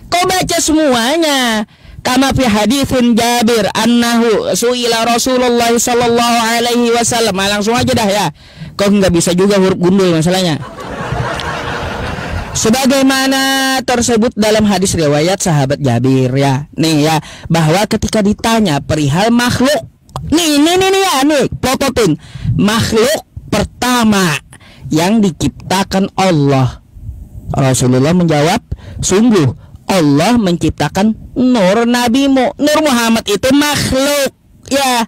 Kau baca semuanya. Kama fi haditsin Jabir annahu su'ila Rasulullah sallallahu alaihi wasallam. Langsung aja dah ya. Kau nggak bisa juga huruf gundul masalahnya. Sebagaimana tersebut dalam hadis riwayat sahabat Jabir ya. Nih ya, bahwa ketika ditanya perihal makhluk. Nih ya, plototin. Makhluk pertama yang diciptakan Allah. Rasulullah menjawab, sungguh Allah menciptakan Nur Nabimu. Nur Muhammad itu makhluk ya.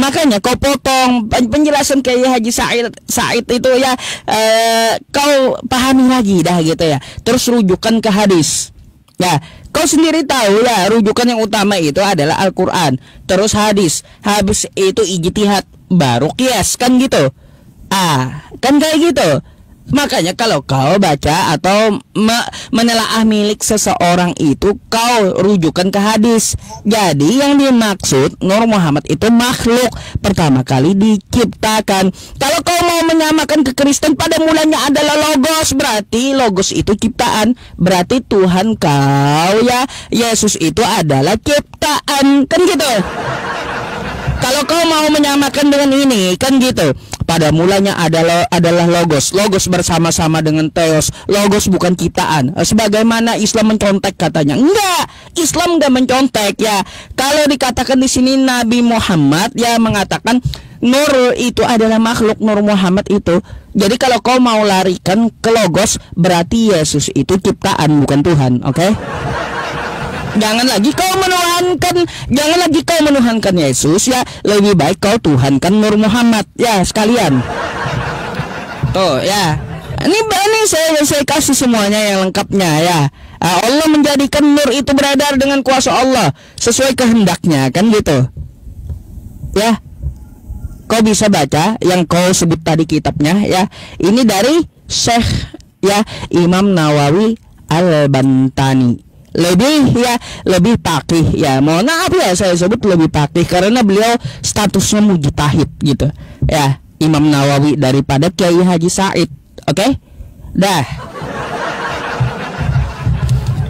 Makanya kau potong penjelasan kayak Haji Said itu ya, kau pahami lagi dah gitu ya. Terus rujukan ke hadis ya. Kau sendiri tahu ya, rujukan yang utama itu adalah Al-Quran, terus hadis. Habis itu ijtihad, baru qiyas kan gitu. Kan kayak gitu. Makanya kalau kau baca atau menelaah milik seseorang itu, kau rujukan ke hadis. Jadi yang dimaksud Nur Muhammad itu makhluk pertama kali diciptakan. Kalau kau mau menyamakan ke Kristen, pada mulanya adalah logos, berarti logos itu ciptaan. Berarti Tuhan kau ya, Yesus itu adalah ciptaan, kan gitu. Kalau kau mau menyamakan dengan ini, kan gitu. Pada mulanya adalah logos bersama-sama dengan theos. Logos bukan ciptaan. Sebagaimana Islam mencontek katanya. Enggak, Islam enggak mencontek ya. Kalau dikatakan di sini Nabi Muhammad ya mengatakan Nur itu adalah makhluk, Nur Muhammad itu. Jadi kalau kau mau larikan ke logos, berarti Yesus itu ciptaan bukan Tuhan, oke? Jangan lagi kau menuhankan Yesus ya, lebih baik kau tuhankan Nur Muhammad ya sekalian. Tuh ya. Ini saya kasih semuanya yang lengkapnya ya. Allah menjadikan nur itu beredar dengan kuasa Allah sesuai kehendaknya, kan gitu. Ya. Kau bisa baca yang kau sebut tadi kitabnya ya. Ini dari Syekh ya Imam Nawawi Al-Bantani. Lebih faqih ya. Mohon maaf ya saya sebut lebih faqih karena beliau statusnya mujtahid gitu ya, Imam Nawawi, daripada Kiai Haji Said. Oke? Dah.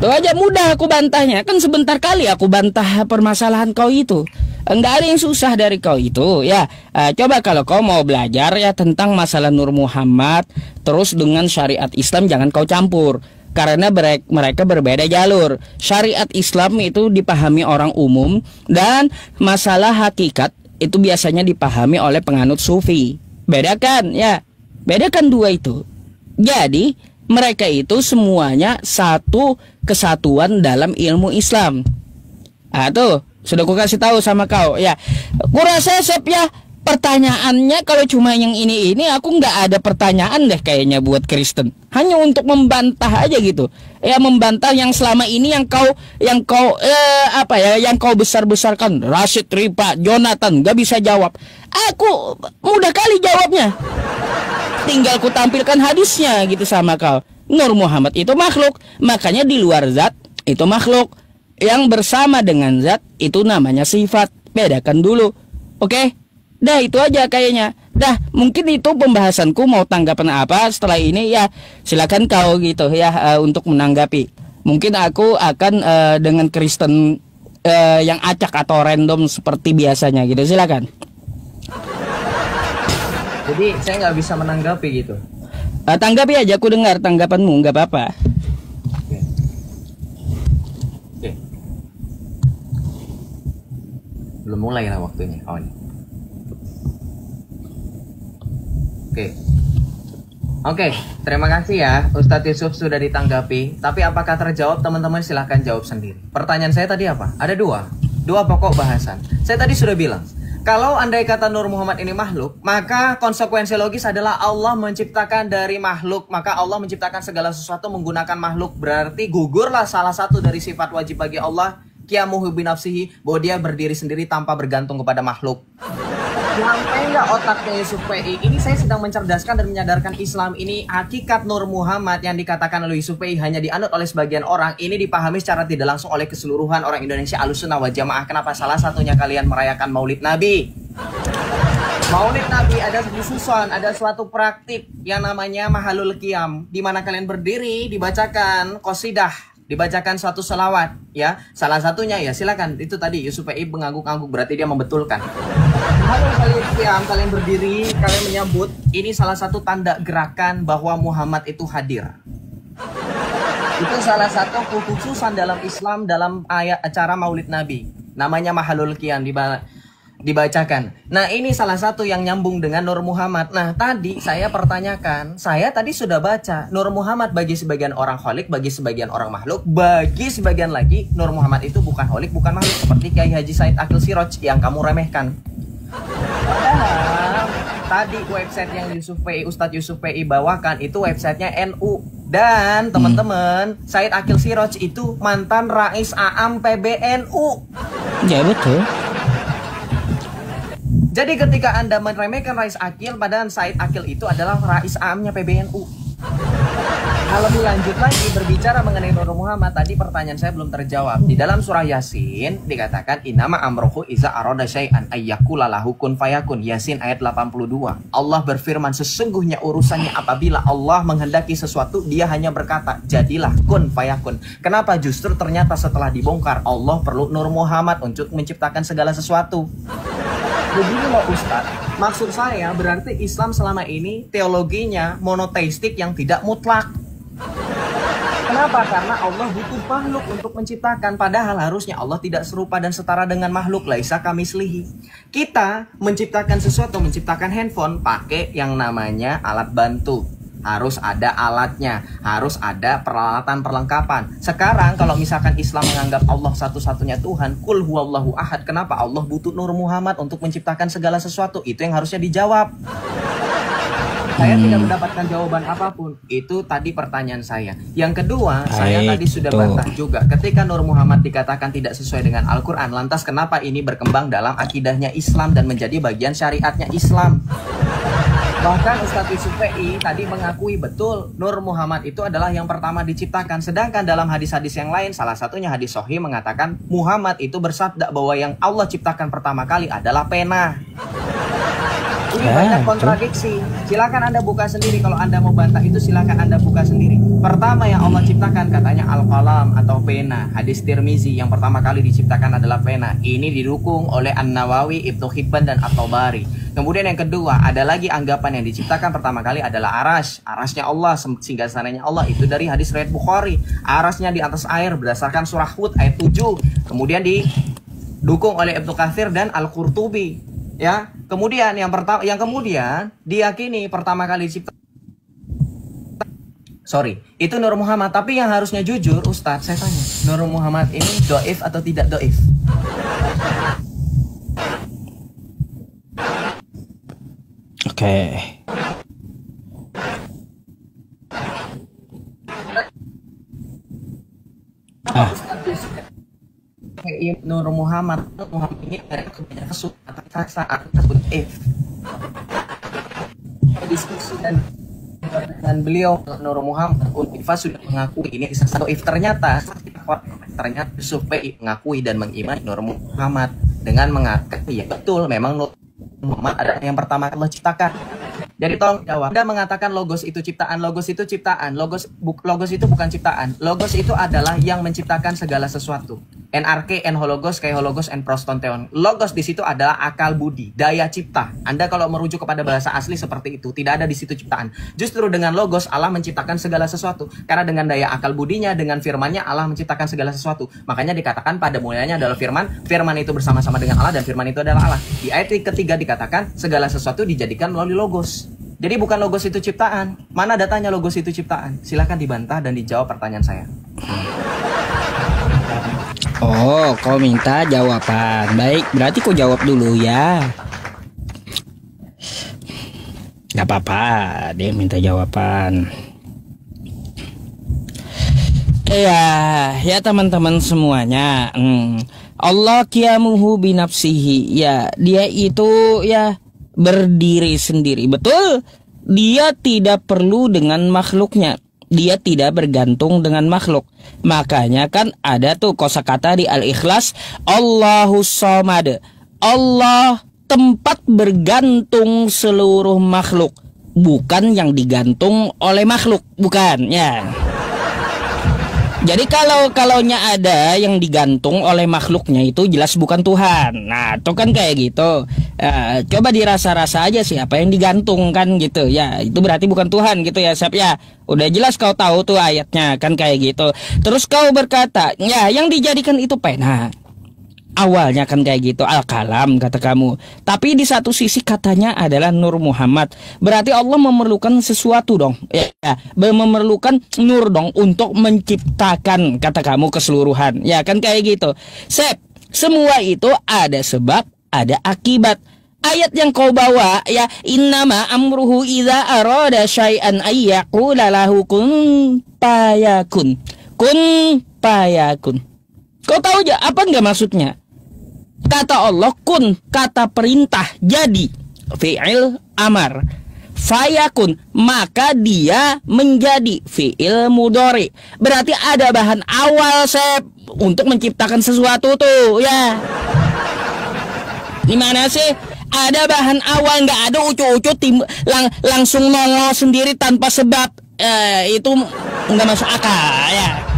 Tuh aja mudah aku bantahnya. Kan sebentar kali aku bantah permasalahan kau itu. Enggak ada yang susah dari kau itu ya. Coba kalau kau mau belajar ya tentang masalah Nur Muhammad terus dengan syariat Islam, jangan kau campur. Karena mereka berbeda jalur. Syariat Islam itu dipahami orang umum, dan masalah hakikat itu biasanya dipahami oleh penganut sufi. Bedakan ya, bedakan dua itu. Jadi mereka itu semuanya satu kesatuan dalam ilmu Islam. Tuh sudah aku kasih tahu sama kau ya. Kurasa Sep ya, pertanyaannya kalau cuma yang ini aku nggak ada pertanyaan deh kayaknya buat Kristen. Hanya untuk membantah aja gitu. Ya membantah yang selama ini yang kau besar-besarkan. Rashid Rifa, Jonathan nggak bisa jawab. Aku mudah kali jawabnya. Tinggal ku tampilkan hadisnya gitu sama kau. Nur Muhammad itu makhluk, makanya di luar zat itu makhluk. Yang bersama dengan zat itu namanya sifat. Bedakan dulu. Oke? Dah itu aja kayaknya. Dah mungkin itu pembahasanku. Mau tanggapan apa setelah ini ya silakan kau gitu ya untuk menanggapi. Mungkin aku akan dengan Kristen yang acak atau random seperti biasanya gitu. Silakan. Jadi saya nggak bisa menanggapi gitu. Tanggapi aja, aku dengar tanggapanmu, nggak apa-apa. Oke. Belum mulai lah waktunya kawan. Oke, terima kasih ya Ustadz Yusuf sudah ditanggapi. Tapi apakah terjawab, teman-teman silahkan jawab sendiri. Pertanyaan saya tadi apa? Ada dua pokok bahasan. Saya tadi sudah bilang, kalau andai kata Nur Muhammad ini makhluk, maka konsekuensi logis adalah Allah menciptakan dari makhluk. Maka Allah menciptakan segala sesuatu menggunakan makhluk. Berarti gugurlah salah satu dari sifat wajib bagi Allah, qiyamuhu binafsihi, bahwa dia berdiri sendiri tanpa bergantung kepada makhluk. Sampai nggak otaknya Yusuf PI? Ini saya sedang mencerdaskan dan menyadarkan Islam ini hakikat Nur Muhammad yang dikatakan oleh Yusuf PI hanya dianut oleh sebagian orang. Ini dipahami secara tidak langsung oleh keseluruhan orang Indonesia Ahlussunnah wal Jamaah. Kenapa? Salah satunya kalian merayakan Maulid Nabi. Maulid Nabi ada khususan, ada suatu praktik yang namanya Mahalul Qiyam, di mana kalian berdiri dibacakan qasidah, dibacakan suatu selawat, ya. Salah satunya ya silakan, itu tadi Yusuf PI mengangguk-angguk, berarti dia membetulkan. Mahalul Qiyam, kalian berdiri, kalian menyambut, ini salah satu tanda gerakan bahwa Muhammad itu hadir. Itu salah satu kekhususan dalam Islam dalam acara Maulid Nabi. Namanya Mahalul Qiyam dibacakan. Nah, ini salah satu yang nyambung dengan Nur Muhammad. Nah, tadi saya pertanyakan, saya tadi sudah baca Nur Muhammad bagi sebagian orang kholik, bagi sebagian orang makhluk, bagi sebagian lagi Nur Muhammad itu bukan kholik, bukan makhluk, seperti Kiai Haji Said Akil Siroj yang kamu remehkan. Padahal tadi website yang Ustadz Yusuf PI bawakan itu websitenya NU. Dan teman-teman, Said Akil Siroj itu mantan Rais Aam PBNU. Ya betul. Jadi ketika Anda meremehkan Rais Akil, padahal Said Akil itu adalah Rais Aamnya PBNU. Kalau dilanjut lagi berbicara mengenai Nur Muhammad, tadi pertanyaan saya belum terjawab. Di dalam surah Yasin dikatakan innama amruhu iza arada syai'an ayyakula lahu kun fayakun. Yasin ayat 82. Allah berfirman, sesungguhnya urusannya apabila Allah menghendaki sesuatu, dia hanya berkata jadilah, kun fayakun. Kenapa justru ternyata setelah dibongkar Allah perlu Nur Muhammad untuk menciptakan segala sesuatu? Begini loh Ustadz, maksud saya berarti Islam selama ini teologinya monoteistik yang tidak mutlak. Kenapa? Karena Allah butuh makhluk untuk menciptakan, padahal harusnya Allah tidak serupa dan setara dengan makhluk. Laisa kamislihi. Kita menciptakan sesuatu, menciptakan handphone pakai yang namanya alat bantu. Harus ada alatnya, harus ada peralatan perlengkapan. Sekarang kalau misalkan Islam menganggap Allah satu-satunya Tuhan, kul huwallahu ahad, kenapa Allah butuh Nur Muhammad untuk menciptakan segala sesuatu? Itu yang harusnya dijawab. Saya tidak mendapatkan jawaban apapun. Itu tadi pertanyaan saya. Yang kedua, saya tadi sudah bantah juga. Ketika Nur Muhammad dikatakan tidak sesuai dengan Al-Quran, lantas kenapa ini berkembang dalam akidahnya Islam dan menjadi bagian syariatnya Islam? Bahkan Ustadz Yusuf PI tadi mengakui betul Nur Muhammad itu adalah yang pertama diciptakan. Sedangkan dalam hadis-hadis yang lain, salah satunya hadis Sahih mengatakan Muhammad itu bersabda bahwa yang Allah ciptakan pertama kali adalah pena. Ini banyak kontradiksi. Silakan Anda buka sendiri. Kalau Anda mau bantah itu silakan Anda buka sendiri. Pertama yang Allah ciptakan katanya al-qalam atau pena. Hadis Tirmizi yang pertama kali diciptakan adalah pena. Ini didukung oleh An-Nawawi, Ibnu Hibban dan At-Tabari. Kemudian yang kedua, ada lagi anggapan yang diciptakan pertama kali adalah arash. Arashnya Allah, singgasananya Allah, itu dari hadis riwayat Bukhari. Arashnya di atas air berdasarkan surah Hud ayat 7. Kemudian didukung oleh Ibnu Katsir dan Al-Qurtubi. Ya, kemudian yang kemudian diyakini pertama kali diciptakan. Sorry, itu Nur Muhammad. Tapi yang harusnya jujur, Ustadz, saya tanya, Nur Muhammad ini doif atau tidak doif? Oke. Nur Muhammad ini ada kebanyakan kesut atau kasa tersebut diskusi dan beliau Nur Muhammad Unifah sudah mengakui ini satu ternyata Yusuf PI mengakui dan mengimani Nur Muhammad dengan mengatakan ya betul memang Nur Muhammad adalah yang pertama Allah ciptakan. Jadi tolong jawab. Anda mengatakan logos itu ciptaan, logos itu ciptaan, logos itu bukan ciptaan. Logos itu adalah yang menciptakan segala sesuatu. NRK, hologos, hologos, prostonteon. Logos di situ adalah akal budi, daya cipta. Anda kalau merujuk kepada bahasa asli seperti itu, tidak ada di situ ciptaan. Justru dengan logos Allah menciptakan segala sesuatu. Karena dengan daya akal budinya, dengan firmannya Allah menciptakan segala sesuatu. Makanya dikatakan pada mulanya adalah firman. Firman itu bersama-sama dengan Allah dan firman itu adalah Allah. Di ayat ketiga dikatakan segala sesuatu dijadikan melalui logos. Jadi bukan logos itu ciptaan. Mana datanya logos itu ciptaan? Silahkan dibantah dan dijawab pertanyaan saya. Oh, kau minta jawaban. Baik, berarti kau jawab dulu ya. Gak apa-apa, dia minta jawaban. Ya teman-teman semuanya, Allah qiyamuhu binafsihi, ya dia itu ya berdiri sendiri. Betul, dia tidak perlu dengan makhluknya, dia tidak bergantung dengan makhluk. Makanya kan ada tuh kosakata di Al-Ikhlas, Allahus Somad, Allah tempat bergantung seluruh makhluk, bukan yang digantung oleh makhluk, bukan ya. Jadi kalaunya ada yang digantung oleh makhluknya itu jelas bukan Tuhan. Nah, itu kan kayak gitu. Coba dirasa-rasa aja siapa yang digantung kan gitu. Ya, itu berarti bukan Tuhan gitu ya, Sep ya. Udah jelas kau tahu tuh ayatnya kan kayak gitu. Terus kau berkata, ya yang dijadikan itu pena. Awalnya kan kayak gitu, al-kalam kata kamu. Tapi di satu sisi katanya adalah Nur Muhammad. Berarti Allah memerlukan sesuatu dong, ya, memerlukan nur dong untuk menciptakan kata kamu keseluruhan. Ya kan kayak gitu. Sep, semua itu ada sebab, ada akibat. Ayat yang kau bawa ya, innama amruhu idza arada syai'an ayyaqula lahu kun fayakun. Kun fayakun. Kau tahu aja apa enggak maksudnya? Kata Allah kun, kata perintah, jadi fi'il amar. Fayakun, maka dia menjadi fi'il mudhari. Berarti ada bahan awal, Sep, untuk menciptakan sesuatu tuh ya. Gimana sih? Ada bahan awal, nggak ada ucu-ucu langsung nongol sendiri tanpa sebab. Itu nggak masuk akal ya.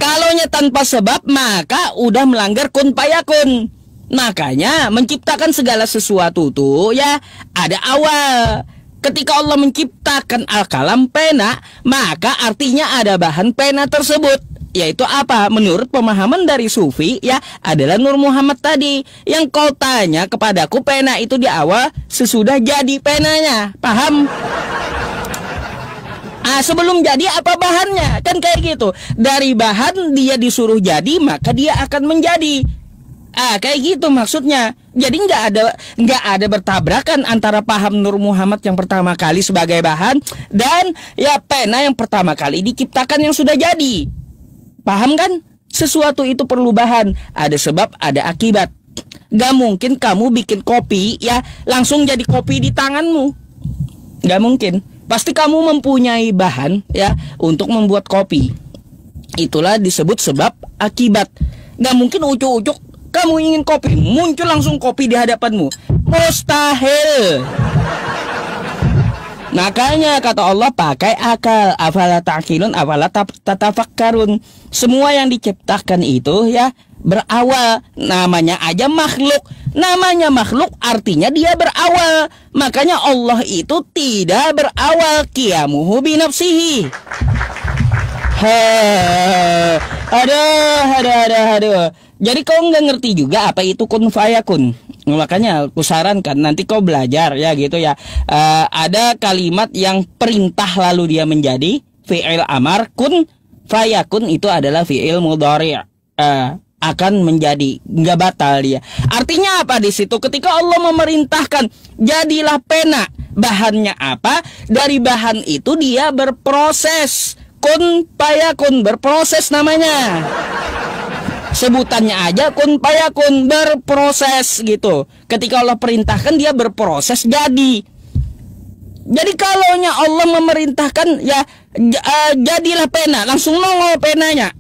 Kalaunya tanpa sebab maka udah melanggar kun fayakun. Makanya menciptakan segala sesuatu tuh ya ada awal. Ketika Allah menciptakan al-kalam pena, maka artinya ada bahan pena tersebut. Yaitu apa? Menurut pemahaman dari Sufi ya adalah Nur Muhammad tadi. Yang kau tanya kepadaku pena itu di awal sesudah jadi penanya. Paham? Sebelum jadi apa bahannya? Kan kayak gitu. Dari bahan dia disuruh jadi, maka dia akan menjadi. Kayak gitu maksudnya. Jadi nggak ada bertabrakan antara paham Nur Muhammad yang pertama kali sebagai bahan dan ya pena yang pertama kali diciptakan yang sudah jadi. Paham kan? Sesuatu itu perlu bahan, ada sebab, ada akibat. Gak mungkin kamu bikin kopi ya langsung jadi kopi di tanganmu. Gak mungkin. Pasti kamu mempunyai bahan ya untuk membuat kopi. Itulah disebut sebab akibat. Gak mungkin ujuk-ujuk kamu ingin kopi, muncul langsung kopi di hadapanmu. Mustahil. Makanya kata Allah pakai akal. Afala ta'qilun, afala tatafakkarun. Semua yang diciptakan itu ya berawal. Namanya aja makhluk. Namanya makhluk artinya dia berawal. Makanya Allah itu tidak berawal. Qiyamuhu binafsihi. Aduh. Jadi kau nggak ngerti juga apa itu kun fayakun. Makanya aku sarankan nanti kau belajar ya gitu ya. Ada kalimat yang perintah lalu dia menjadi fi'il amar, kun fayakun itu adalah fi'il mudhari'. Akan menjadi, nggak batal dia. Artinya apa di situ? Ketika Allah memerintahkan jadilah pena, bahannya apa? Dari bahan itu dia berproses. Kun fayakun, berproses namanya. Sebutannya aja kun fayakun, berproses gitu. Ketika Allah perintahkan dia berproses jadi. Jadi kalaunya Allah memerintahkan ya jadilah pena, langsung nongol penanya.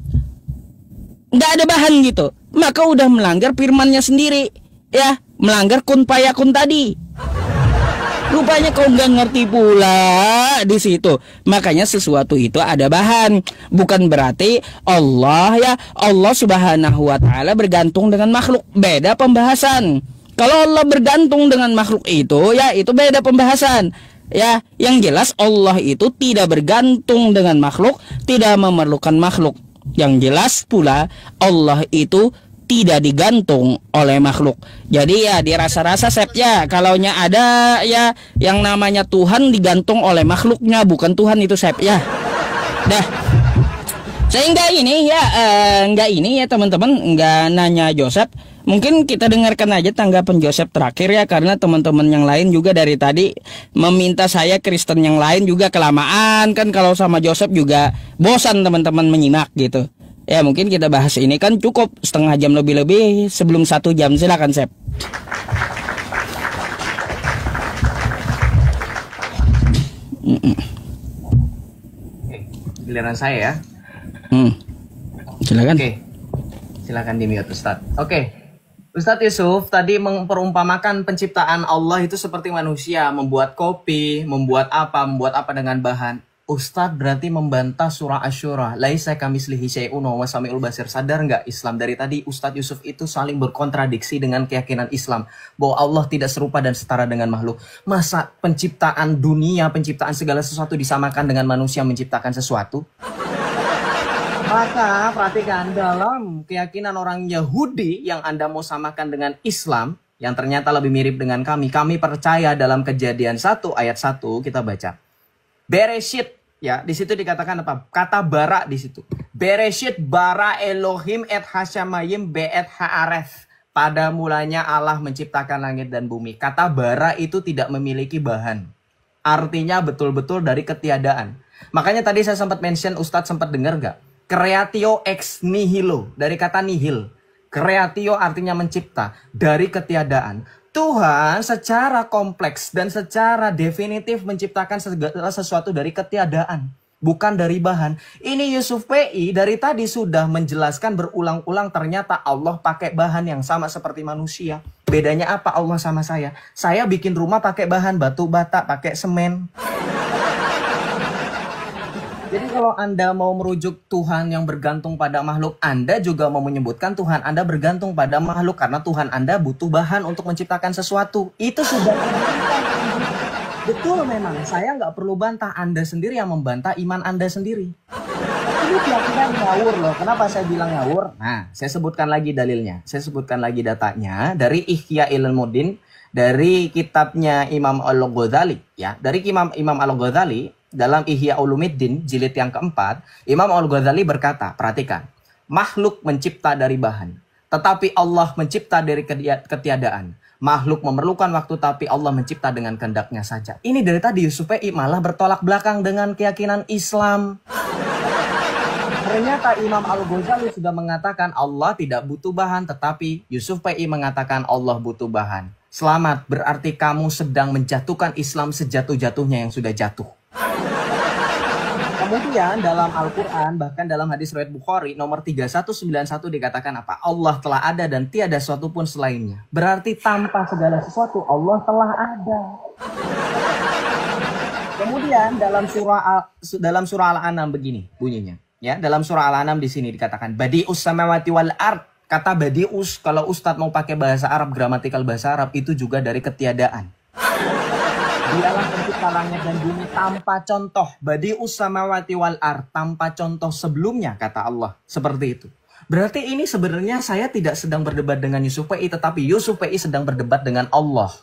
Nggak ada bahan gitu, maka udah melanggar firmannya sendiri ya, melanggar kun fayakun tadi. Rupanya kau nggak ngerti pula di situ. Makanya sesuatu itu ada bahan. Bukan berarti Allah Subhanahu wa ta'ala bergantung dengan makhluk. Beda pembahasan. Kalau Allah bergantung dengan makhluk itu ya itu beda pembahasan. Ya, yang jelas Allah itu tidak bergantung dengan makhluk, tidak memerlukan makhluk. Yang jelas pula Allah itu tidak digantung oleh makhluk. Jadi ya dirasa-rasa Sep ya, kalaunya ada ya yang namanya Tuhan digantung oleh makhluknya, bukan Tuhan itu Sep ya. Dah. Saya nggak ini ya teman-teman, nggak nanya Joseph. Mungkin kita dengarkan aja tanggapan Joseph terakhir ya, karena teman-teman yang lain juga dari tadi meminta saya Kristen yang lain juga kelamaan kan, kalau sama Joseph juga bosan teman-teman menyimak gitu. Ya mungkin kita bahas ini kan cukup setengah jam lebih-lebih sebelum 1 jam. Silakan Sep. Giliran saya ya. Silakan. Oke. Silakan di mute Ustadz. Oke. Ustadz Yusuf tadi memperumpamakan penciptaan Allah itu seperti manusia, membuat kopi, membuat apa dengan bahan. Ustadz berarti membantah surah Asy-Syura, laisa kamitslihi syai'un wa huwas samiul basir. Sadar nggak Islam dari tadi Ustadz Yusuf itu saling berkontradiksi dengan keyakinan Islam bahwa Allah tidak serupa dan setara dengan makhluk. Masa penciptaan dunia, penciptaan segala sesuatu disamakan dengan manusia menciptakan sesuatu? Maka perhatikan, dalam keyakinan orang Yahudi yang Anda mau samakan dengan Islam yang ternyata lebih mirip dengan kami percaya dalam Kejadian 1 ayat 1 kita baca. Bereshit, ya, di situ dikatakan apa? Kata bara di situ. Bereshit bara Elohim et hasyamayim be'et ha'aref. Pada mulanya Allah menciptakan langit dan bumi. Kata bara itu tidak memiliki bahan. Artinya betul-betul dari ketiadaan. Makanya tadi saya sempat mention, Ustadz sempat dengar gak? Creatio ex nihilo, dari kata nihil. Creatio artinya mencipta, dari ketiadaan. Tuhan secara kompleks dan secara definitif menciptakan segala sesuatu dari ketiadaan, bukan dari bahan. Ini Yusuf PI dari tadi sudah menjelaskan berulang-ulang, ternyata Allah pakai bahan yang sama seperti manusia. Bedanya apa Allah sama saya? Saya bikin rumah pakai bahan batu bata, pakai semen. Jadi kalau Anda mau merujuk Tuhan yang bergantung pada makhluk, Anda juga mau menyebutkan Tuhan Anda bergantung pada makhluk karena Tuhan Anda butuh bahan untuk menciptakan sesuatu. Itu sudah betul memang. Saya nggak perlu bantah, Anda sendiri yang membantah iman Anda sendiri. Ini keyakinan ngawur loh. Kenapa saya bilang ngawur? Nah, saya sebutkan lagi dalilnya. Saya sebutkan lagi datanya dari Ihya Ulumuddin, dari kitabnya Imam Al-Ghazali. Ya, dari Imam Al-Ghazali. Dalam Ihya Ulumuddin jilid yang keempat, Imam Al-Ghazali berkata, perhatikan, makhluk mencipta dari bahan, tetapi Allah mencipta dari ketiadaan. Makhluk memerlukan waktu, tapi Allah mencipta dengan kehendaknya saja. Ini dari tadi Yusuf PI malah bertolak belakang dengan keyakinan Islam. Ternyata Imam Al-Ghazali sudah mengatakan Allah tidak butuh bahan, tetapi Yusuf PI mengatakan Allah butuh bahan. Selamat, berarti kamu sedang menjatuhkan Islam sejatuh-jatuhnya yang sudah jatuh. Kemudian dalam Al-Quran, bahkan dalam hadis riwayat Bukhari nomor 3191 dikatakan apa? Allah telah ada dan tiada sesuatu pun selainnya. Berarti tanpa segala sesuatu Allah telah ada. Kemudian dalam surah Al-An'am begini bunyinya. Ya, dalam surah Al-An'am di sini dikatakan Badi'us samawati wal ard. Kata Badi'us, kalau Ustadz mau pakai bahasa Arab, gramatikal bahasa Arab, itu juga dari ketiadaan. Dialah pencipta langit dan bumi tanpa contoh. Badi'us samawati wal ard, tanpa contoh sebelumnya, kata Allah. Seperti itu. Berarti ini sebenarnya saya tidak sedang berdebat dengan Yusuf PI, tetapi Yusuf PI sedang berdebat dengan Allah.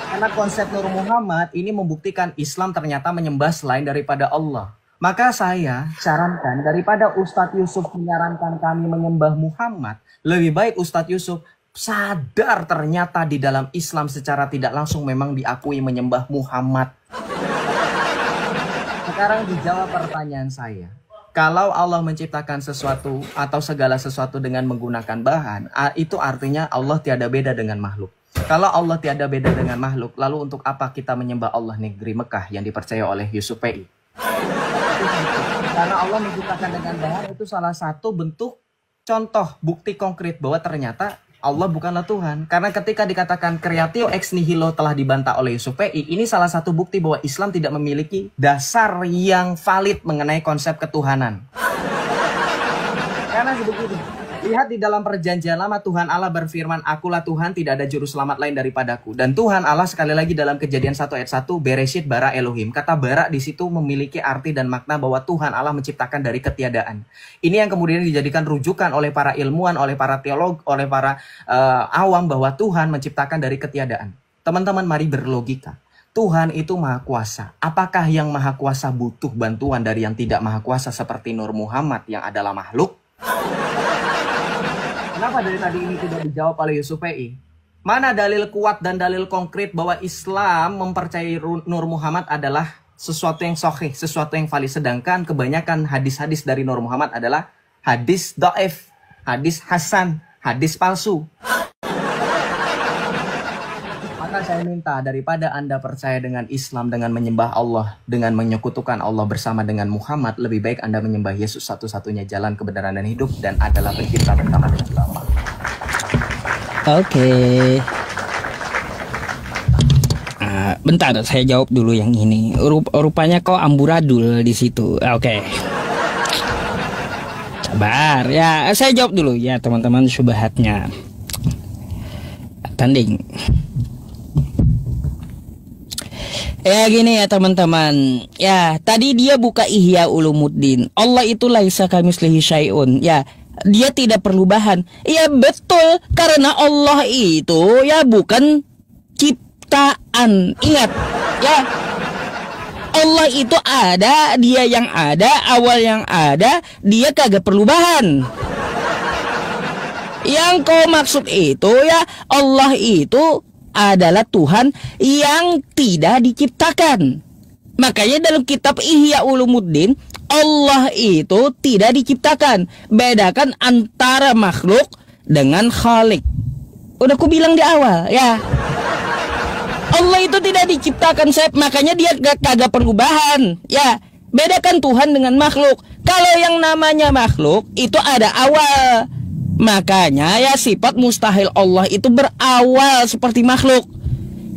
Karena konsep Nur Muhammad ini membuktikan Islam ternyata menyembah selain daripada Allah. Maka saya sarankan, daripada Ustadz Yusuf menyarankan kami menyembah Muhammad, lebih baik Ustadz Yusuf sadar ternyata di dalam Islam secara tidak langsung memang diakui menyembah Muhammad. Sekarang dijawab pertanyaan saya. Kalau Allah menciptakan sesuatu atau segala sesuatu dengan menggunakan bahan, itu artinya Allah tiada beda dengan makhluk. Kalau Allah tiada beda dengan makhluk, lalu untuk apa kita menyembah Allah negeri Mekah yang dipercaya oleh Yusuf PI? Karena Allah menciptakan dengan bahan itu salah satu bentuk contoh bukti konkret bahwa ternyata Allah bukanlah Tuhan. Karena ketika dikatakan creatio ex nihilo telah dibantah oleh Yusuf PI, ini salah satu bukti bahwa Islam tidak memiliki dasar yang valid mengenai konsep ketuhanan. Karena sebegini, lihat di dalam perjanjian lama Tuhan Allah berfirman, akulah Tuhan, tidak ada juru selamat lain daripadaku. Dan Tuhan Allah sekali lagi dalam Kejadian 1 ayat 1, Bereshit bara Elohim. Kata bara di situ memiliki arti dan makna bahwa Tuhan Allah menciptakan dari ketiadaan. Ini yang kemudian dijadikan rujukan oleh para ilmuwan, oleh para teolog, oleh para awam bahwa Tuhan menciptakan dari ketiadaan. Teman-teman mari berlogika. Tuhan itu maha kuasa. Apakah yang maha kuasa butuh bantuan dari yang tidak maha kuasa seperti Nur Muhammad yang adalah makhluk? Kenapa dari tadi ini tidak dijawab oleh Yusuf PI? Mana dalil kuat dan dalil konkret bahwa Islam mempercayai Nur Muhammad adalah sesuatu yang sahih, sesuatu yang valid. Sedangkan kebanyakan hadis-hadis dari Nur Muhammad adalah hadis dhaif, hadis hasan, hadis palsu. Maka saya minta daripada Anda percaya dengan Islam dengan menyembah Allah, dengan menyekutukan Allah bersama dengan Muhammad, lebih baik Anda menyembah Yesus satu-satunya jalan kebenaran dan hidup dan adalah pencipta bersama dengan ulama. Oke. Bentar, saya jawab dulu yang ini. Rupanya kau amburadul di situ. Oke. Sabar ya, saya jawab dulu ya teman-teman syubhatnya. Tanding. Ya gini ya teman-teman. Ya, tadi dia buka Ihya Ulumuddin. Allah itu laisa kamitslihi syai'un. Ya, dia tidak perlu bahan. Ya betul, karena Allah itu ya bukan ciptaan. Ingat, ya. Allah itu ada, dia yang ada, awal yang ada, dia kagak perlu bahan. Yang kau maksud itu ya, Allah itu adalah Tuhan yang tidak diciptakan. Makanya dalam kitab Ihya Ulumuddin, Allah itu tidak diciptakan. Bedakan antara makhluk dengan khalik. Udah aku bilang di awal ya. Allah itu tidak diciptakan, makanya dia kagak perlu bahan. Ya, bedakan Tuhan dengan makhluk. Kalau yang namanya makhluk itu ada awal. Makanya ya sifat mustahil Allah itu berawal seperti makhluk.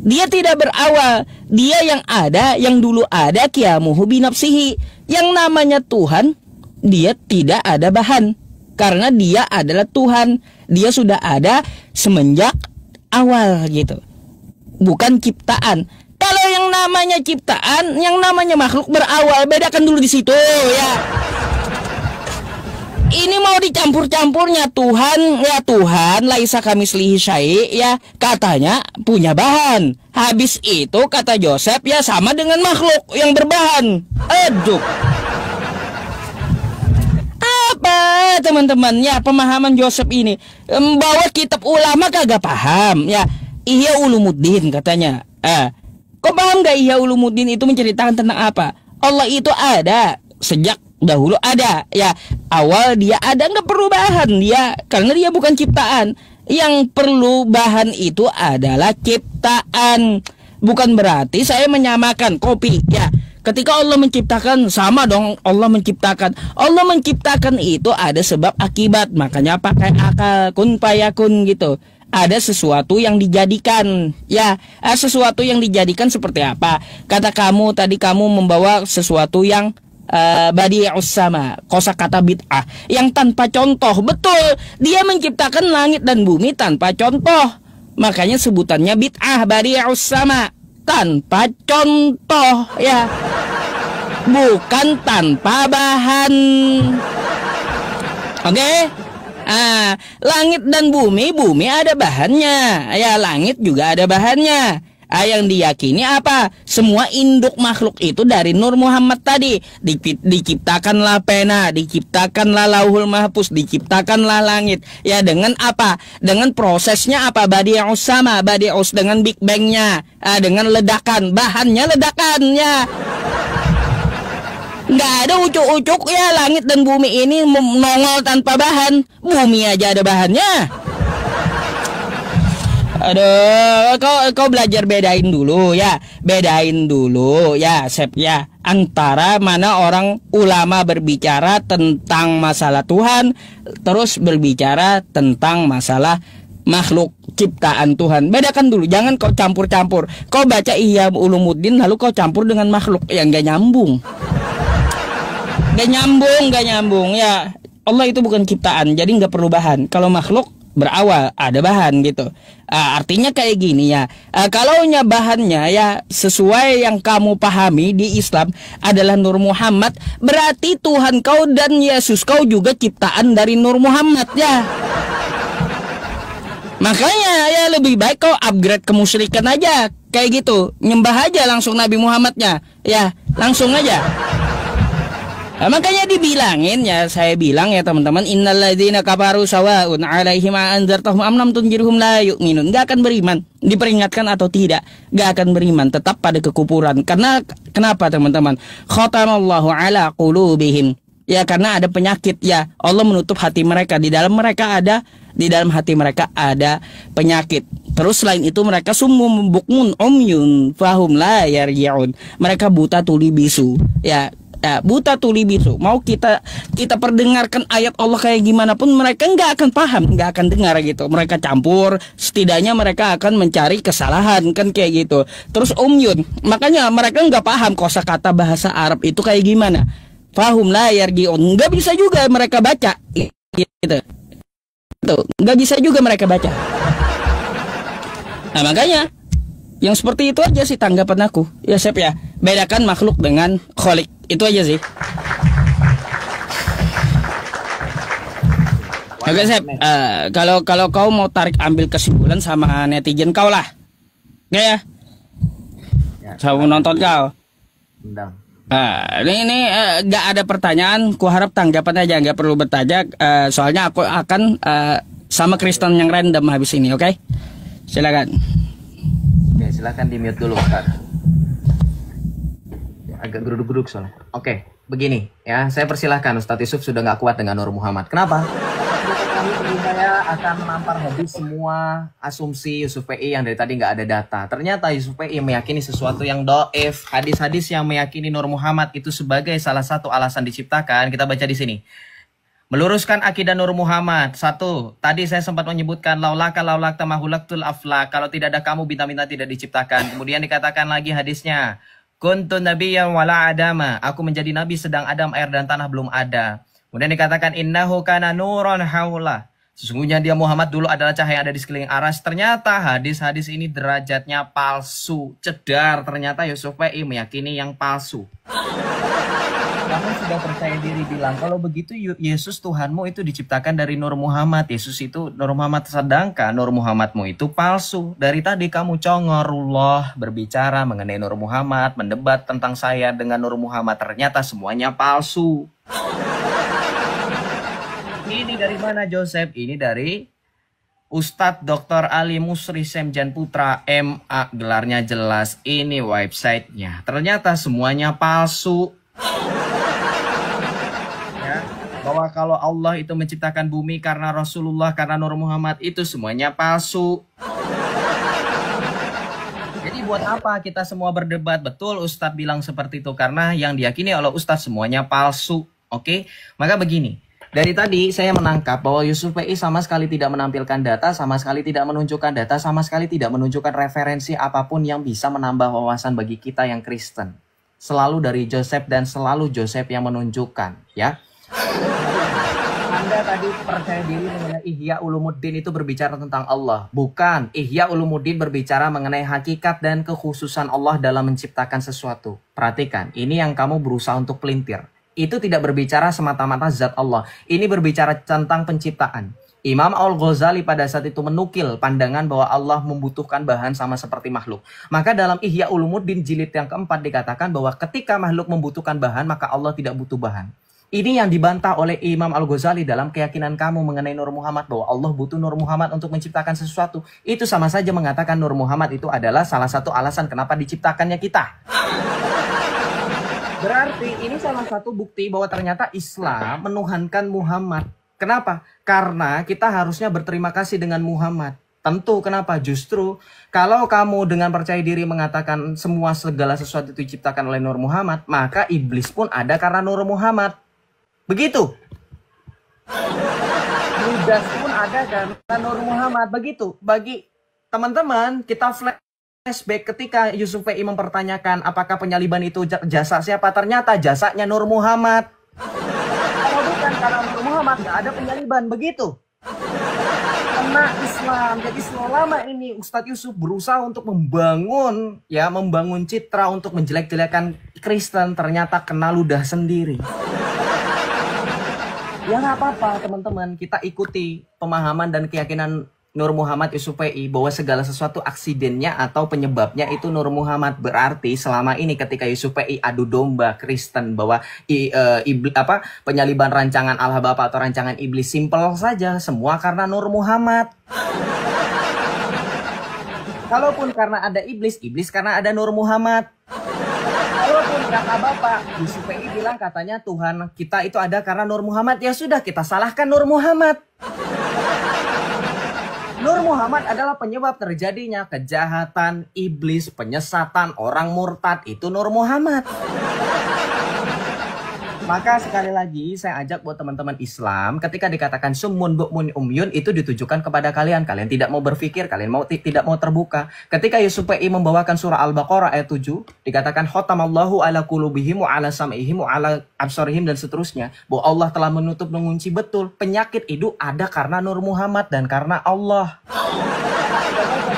Dia tidak berawal. Dia yang ada, yang dulu ada, qiyamuhu binafsihi. Yang namanya Tuhan, dia tidak ada bahan. Karena dia adalah Tuhan. Dia sudah ada semenjak awal gitu. Bukan ciptaan. Kalau yang namanya ciptaan, yang namanya makhluk berawal. Bedakan dulu di situ ya. Ini mau dicampur-campurnya Tuhan, ya Tuhan laisa kamitslihi syai' ya, katanya punya bahan. Habis itu kata Joseph ya sama dengan makhluk yang berbahan. Aduh. Apa teman-teman ya pemahaman Joseph ini? Bawa kitab ulama kagak paham ya. Ihya Ulumuddin katanya. Kok paham gak Ihya Ulumuddin itu menceritakan tentang apa? Allah itu ada sejak dahulu ada ya, awal dia ada, nggak perlu bahan dia karena dia bukan ciptaan. Yang perlu bahan itu adalah ciptaan. Bukan berarti saya menyamakan kopi ya. Ketika Allah menciptakan sama dong, Allah menciptakan itu ada sebab akibat, makanya pakai akal, kun fayakun gitu. Ada sesuatu yang dijadikan ya, sesuatu yang dijadikan seperti apa? Kata kamu tadi, kamu membawa sesuatu yang badi'us sama, kosakata bid'ah yang tanpa contoh. Betul, dia menciptakan langit dan bumi tanpa contoh, makanya sebutannya bid'ah, badi'us sama, tanpa contoh ya, bukan tanpa bahan. Oke? Langit dan bumi ada bahannya ya, langit juga ada bahannya. Yang diyakini apa? Semua induk makhluk itu dari Nur Muhammad tadi. Diciptakanlah pena, diciptakanlah lauhul mahfuz, diciptakanlah langit. Ya dengan apa? Dengan prosesnya apa? Badi'us sama, badi'us dengan Big Bang-nya, dengan ledakan, bahannya ledakan ya. Nggak ada ucuk-ucuk ya langit dan bumi ini nongol tanpa bahan. Bumi aja ada bahannya. Aduh, kau belajar bedain dulu ya, Sep ya, antara mana orang ulama berbicara tentang masalah Tuhan, terus berbicara tentang masalah makhluk ciptaan Tuhan. Bedakan dulu, jangan kau campur-campur. Kau baca Ihya Ulumuddin lalu kau campur dengan makhluk, yang gak nyambung. Gak nyambung ya. Allah itu bukan ciptaan, jadi nggak perlu bahan. Kalau makhluk berawal ada bahan gitu. Artinya kayak gini ya. Kalau bahannya ya sesuai yang kamu pahami di Islam adalah Nur Muhammad, berarti Tuhan kau dan Yesus kau juga ciptaan dari Nur Muhammad ya. Makanya ya lebih baik kau upgrade kemusyrikan aja. Kayak gitu, nyembah aja langsung Nabi Muhammadnya. Ya, langsung aja. Nah, makanya dibilangin ya, saya bilang ya teman-teman, innalladzina kafaru sawaun 'alaihim anzartahum am lam tunzirhum la yu'minun. Enggak akan beriman, diperingatkan atau tidak, enggak akan beriman, tetap pada kekufuran. Karena kenapa teman-teman? Khatamallahu ala qulubihim. Ya karena ada penyakit ya. Allah menutup hati mereka, di dalam hati mereka ada penyakit. Terus selain itu mereka summun bukmun umyun fahum la yarji'un. Mereka buta tuli bisu. Ya, buta tuli bisu. Mau kita perdengarkan ayat Allah kayak gimana pun mereka nggak akan paham, nggak akan dengar gitu. Mereka campur, setidaknya mereka akan mencari kesalahan kan kayak gitu. Terus umyun, makanya mereka nggak paham kosakata bahasa Arab itu kayak gimana. Fahum la yarji'un, nggak bisa juga mereka baca gitu. Tuh, nggak bisa juga mereka baca. Nah makanya yang seperti itu aja sih tanggapan aku. Ya Sep ya, bedakan makhluk dengan kholik. Itu aja sih. Oke Sep, kalau kau mau tarik ambil kesimpulan sama netizen kau lah. Nggak ya? Saya mau nonton kau. Ini nggak ada pertanyaan, ku harap tanggapan aja, nggak perlu bertanya. Soalnya aku akan sama Kristen yang random habis ini, oke? Silakan. Oke, silakan di mute dulu, Ustaz. Agak geruduk-geruduk soalnya. Oke, begini ya, saya persilahkan Ustadz Yusuf sudah nggak kuat dengan Nur Muhammad. Kenapa? Saya akan menampar habis semua asumsi Yusuf PI yang dari tadi nggak ada data. Ternyata Yusuf PI meyakini sesuatu yang doif. Hadis-hadis yang meyakini Nur Muhammad itu sebagai salah satu alasan diciptakan. Kita baca di sini. Meluruskan akidah Nur Muhammad. 1. Tadi saya sempat menyebutkan laulaka tamahulaktul aflak. Kalau tidak ada kamu, bintang-bintang tidak diciptakan. Kemudian dikatakan lagi hadisnya. Kuntu nabiyyan wala adama. Aku menjadi nabi sedang Adam, air dan tanah belum ada. Kemudian dikatakan innahu kana nuron haula. Sesungguhnya dia Muhammad dulu adalah cahaya yang ada di sekeliling aras. Ternyata hadis-hadis ini derajatnya palsu. Cedar, ternyata Yusuf PI meyakini yang palsu. Kamu sudah percaya diri bilang, kalau begitu Yesus Tuhanmu itu diciptakan dari Nur Muhammad. Yesus itu Nur Muhammad, sedangkan Nur Muhammadmu itu palsu. Dari tadi kamu congorullah berbicara mengenai Nur Muhammad, mendebat tentang saya dengan Nur Muhammad. Ternyata semuanya palsu. Ini dari mana Joseph? Ini dari Ustadz Dr. Ali Musri Semjan Putra MA. Gelarnya jelas, ini websitenya. Ternyata semuanya palsu. Ya, bahwa kalau Allah itu menciptakan bumi karena Rasulullah, karena Nur Muhammad, itu semuanya palsu. Jadi buat apa kita semua berdebat? Betul Ustadz bilang seperti itu, karena yang diyakini oleh Ustadz semuanya palsu. Oke, maka begini. Dari tadi saya menangkap bahwa Yusuf PI sama sekali tidak menampilkan data, sama sekali tidak menunjukkan data, sama sekali tidak menunjukkan referensi apapun yang bisa menambah wawasan bagi kita yang Kristen. Selalu dari Joseph dan selalu Joseph yang menunjukkan, ya. Anda tadi percaya diri mengenai Ihya Ulumuddin itu berbicara tentang Allah. Bukan, Ihya Ulumuddin berbicara mengenai hakikat dan kekhususan Allah dalam menciptakan sesuatu. Perhatikan, ini yang kamu berusaha untuk pelintir. Itu tidak berbicara semata-mata zat Allah. Ini berbicara tentang penciptaan. Imam Al-Ghazali pada saat itu menukil pandangan bahwa Allah membutuhkan bahan sama seperti makhluk. Maka dalam Ihya Ulumuddin jilid yang keempat dikatakan bahwa ketika makhluk membutuhkan bahan, maka Allah tidak butuh bahan. Ini yang dibantah oleh Imam Al-Ghazali dalam keyakinan kamu mengenai Nur Muhammad, bahwa Allah butuh Nur Muhammad untuk menciptakan sesuatu. Itu sama saja mengatakan Nur Muhammad itu adalah salah satu alasan kenapa diciptakannya kita. Berarti ini salah satu bukti bahwa ternyata Islam menuhankan Muhammad. Kenapa? Karena kita harusnya berterima kasih dengan Muhammad. Tentu kenapa? Justru kalau kamu dengan percaya diri mengatakan semua segala sesuatu itu diciptakan oleh Nur Muhammad, maka iblis pun ada karena Nur Muhammad. Begitu. Judas pun ada karena Nur Muhammad. Begitu. Bagi teman-teman, kita flashback ketika Yusuf PI mempertanyakan apakah penyaliban itu jasa siapa, ternyata jasanya Nur Muhammad. Kalau bukan karena Nur Muhammad nggak ada penyaliban, begitu. Karena Islam, jadi selama ini Ustadz Yusuf berusaha untuk membangun citra untuk menjelek-jelekan Kristen, ternyata kena ludah sendiri. Ya nggak apa-apa teman-teman, kita ikuti pemahaman dan keyakinan Nur Muhammad Yusuf PI bahwa segala sesuatu aksidennya atau penyebabnya itu Nur Muhammad. Berarti selama ini ketika Yusuf PI adu domba Kristen bahwa penyaliban rancangan Allah Bapa atau rancangan iblis, simpel saja, semua karena Nur Muhammad. Kalaupun karena ada iblis, iblis karena ada Nur Muhammad. Walaupun kata Bapak, Yusuf PI bilang katanya Tuhan kita itu ada karena Nur Muhammad. Ya sudah, kita salahkan Nur Muhammad. Nur Muhammad adalah penyebab terjadinya kejahatan, iblis, penyesatan, orang murtad. Itu Nur Muhammad. Maka sekali lagi saya ajak buat teman-teman Islam, ketika dikatakan summun bukmun umyun, itu ditujukan kepada kalian. Kalian tidak mau berpikir, kalian tidak mau terbuka. Ketika Yusuf PI membawakan surah Al-Baqarah ayat 7, dikatakan khotamallahu ala qulubihim wa ala sam'ihim wa ala absarihim dan seterusnya, bahwa Allah telah menutup, mengunci. Betul, penyakit itu ada karena Nur Muhammad dan karena Allah.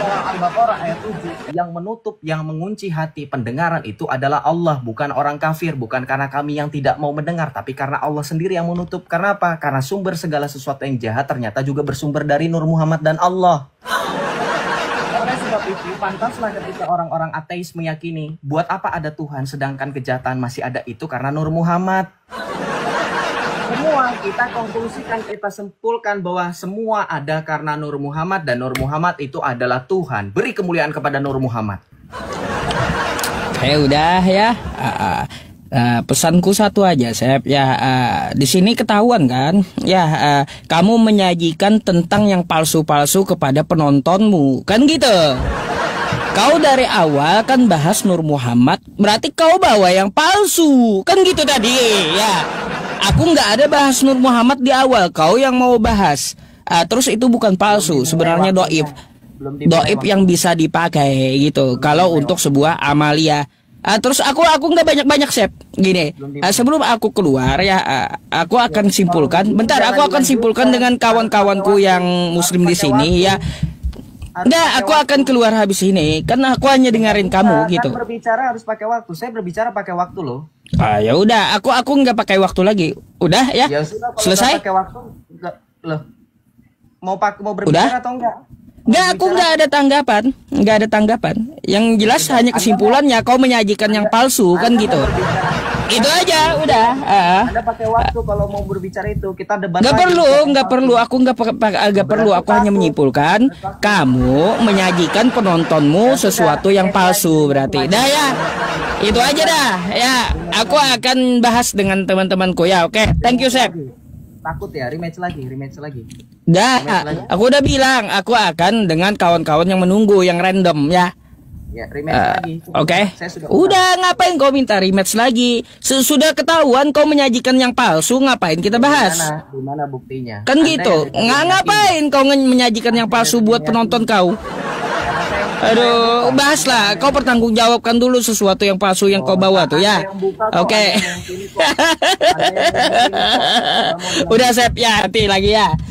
Al-Baqarah ayat 7, yang menutup, yang mengunci hati pendengaran itu adalah Allah, bukan orang kafir, bukan karena kami yang tidak mau mendengar, tapi karena Allah sendiri yang menutup. Karena apa? Karena sumber segala sesuatu yang jahat ternyata juga bersumber dari Nur Muhammad dan Allah. Oleh sebab itu, pantaslah ketika orang-orang ateis meyakini, buat apa ada Tuhan sedangkan kejahatan masih ada, itu karena Nur Muhammad. Semua kita konklusikan, kita simpulkan bahwa semua ada karena Nur Muhammad, dan Nur Muhammad itu adalah Tuhan. Beri kemuliaan kepada Nur Muhammad. Udah ya. Pesanku satu aja, Sep. Di sini ketahuan kan? Kamu menyajikan tentang yang palsu-palsu kepada penontonmu, kan gitu? Kau dari awal kan bahas Nur Muhammad, berarti kau bawa yang palsu, kan gitu tadi, ya. Aku nggak ada bahas Nur Muhammad di awal, kau yang mau bahas. Terus itu bukan palsu, sebenarnya doib yang bisa dipakai gitu. Kalau untuk sebuah amalia. Terus aku nggak banyak-banyak, Sep. Gini, sebelum aku keluar ya, aku akan simpulkan. Bentar, aku akan simpulkan dengan kawan-kawanku yang muslim di sini ya. Enggak, aku akan keluar habis ini. Karena aku hanya dengerin kamu gitu. Kan berbicara harus pakai waktu. Saya berbicara pakai waktu loh. Ya udah, aku nggak pakai waktu lagi. Udah ya. Ya sudah, selesai. Pakai waktu loh. Mau berbicara atau enggak? Enggak, aku nggak ada tanggapan. Yang jelas hanya kesimpulannya kau menyajikan yang palsu, kan gitu. Itu aja, udah. Anda pakai waktu kalau mau berbicara itu, kita debat. Nggak perlu. Aku nggak perlu. Aku hanya menyimpulkan kamu menyajikan penontonmu sesuatu yang palsu, berarti. Dah ya. Itu aja dah. Ya, aku akan bahas dengan teman-temanku ya. Oke, thank you, Sep. Takut ya, rematch lagi. Dah, aku udah bilang aku akan dengan kawan-kawan yang menunggu, yang random ya. Ya, rematch lagi. Oke. Udah, ngapain kau minta rematch lagi? Sudah ketahuan kau menyajikan yang palsu, ngapain kita bahas? Di mana buktinya? Kan gitu. Ngapain kau menyajikan yang palsu buat penonton kau? Aduh, bahaslah. Kau bertanggung jawabkan dulu sesuatu yang palsu yang kau bawa tuh ya. Oke. Udah, Sep ya, hati lagi ya.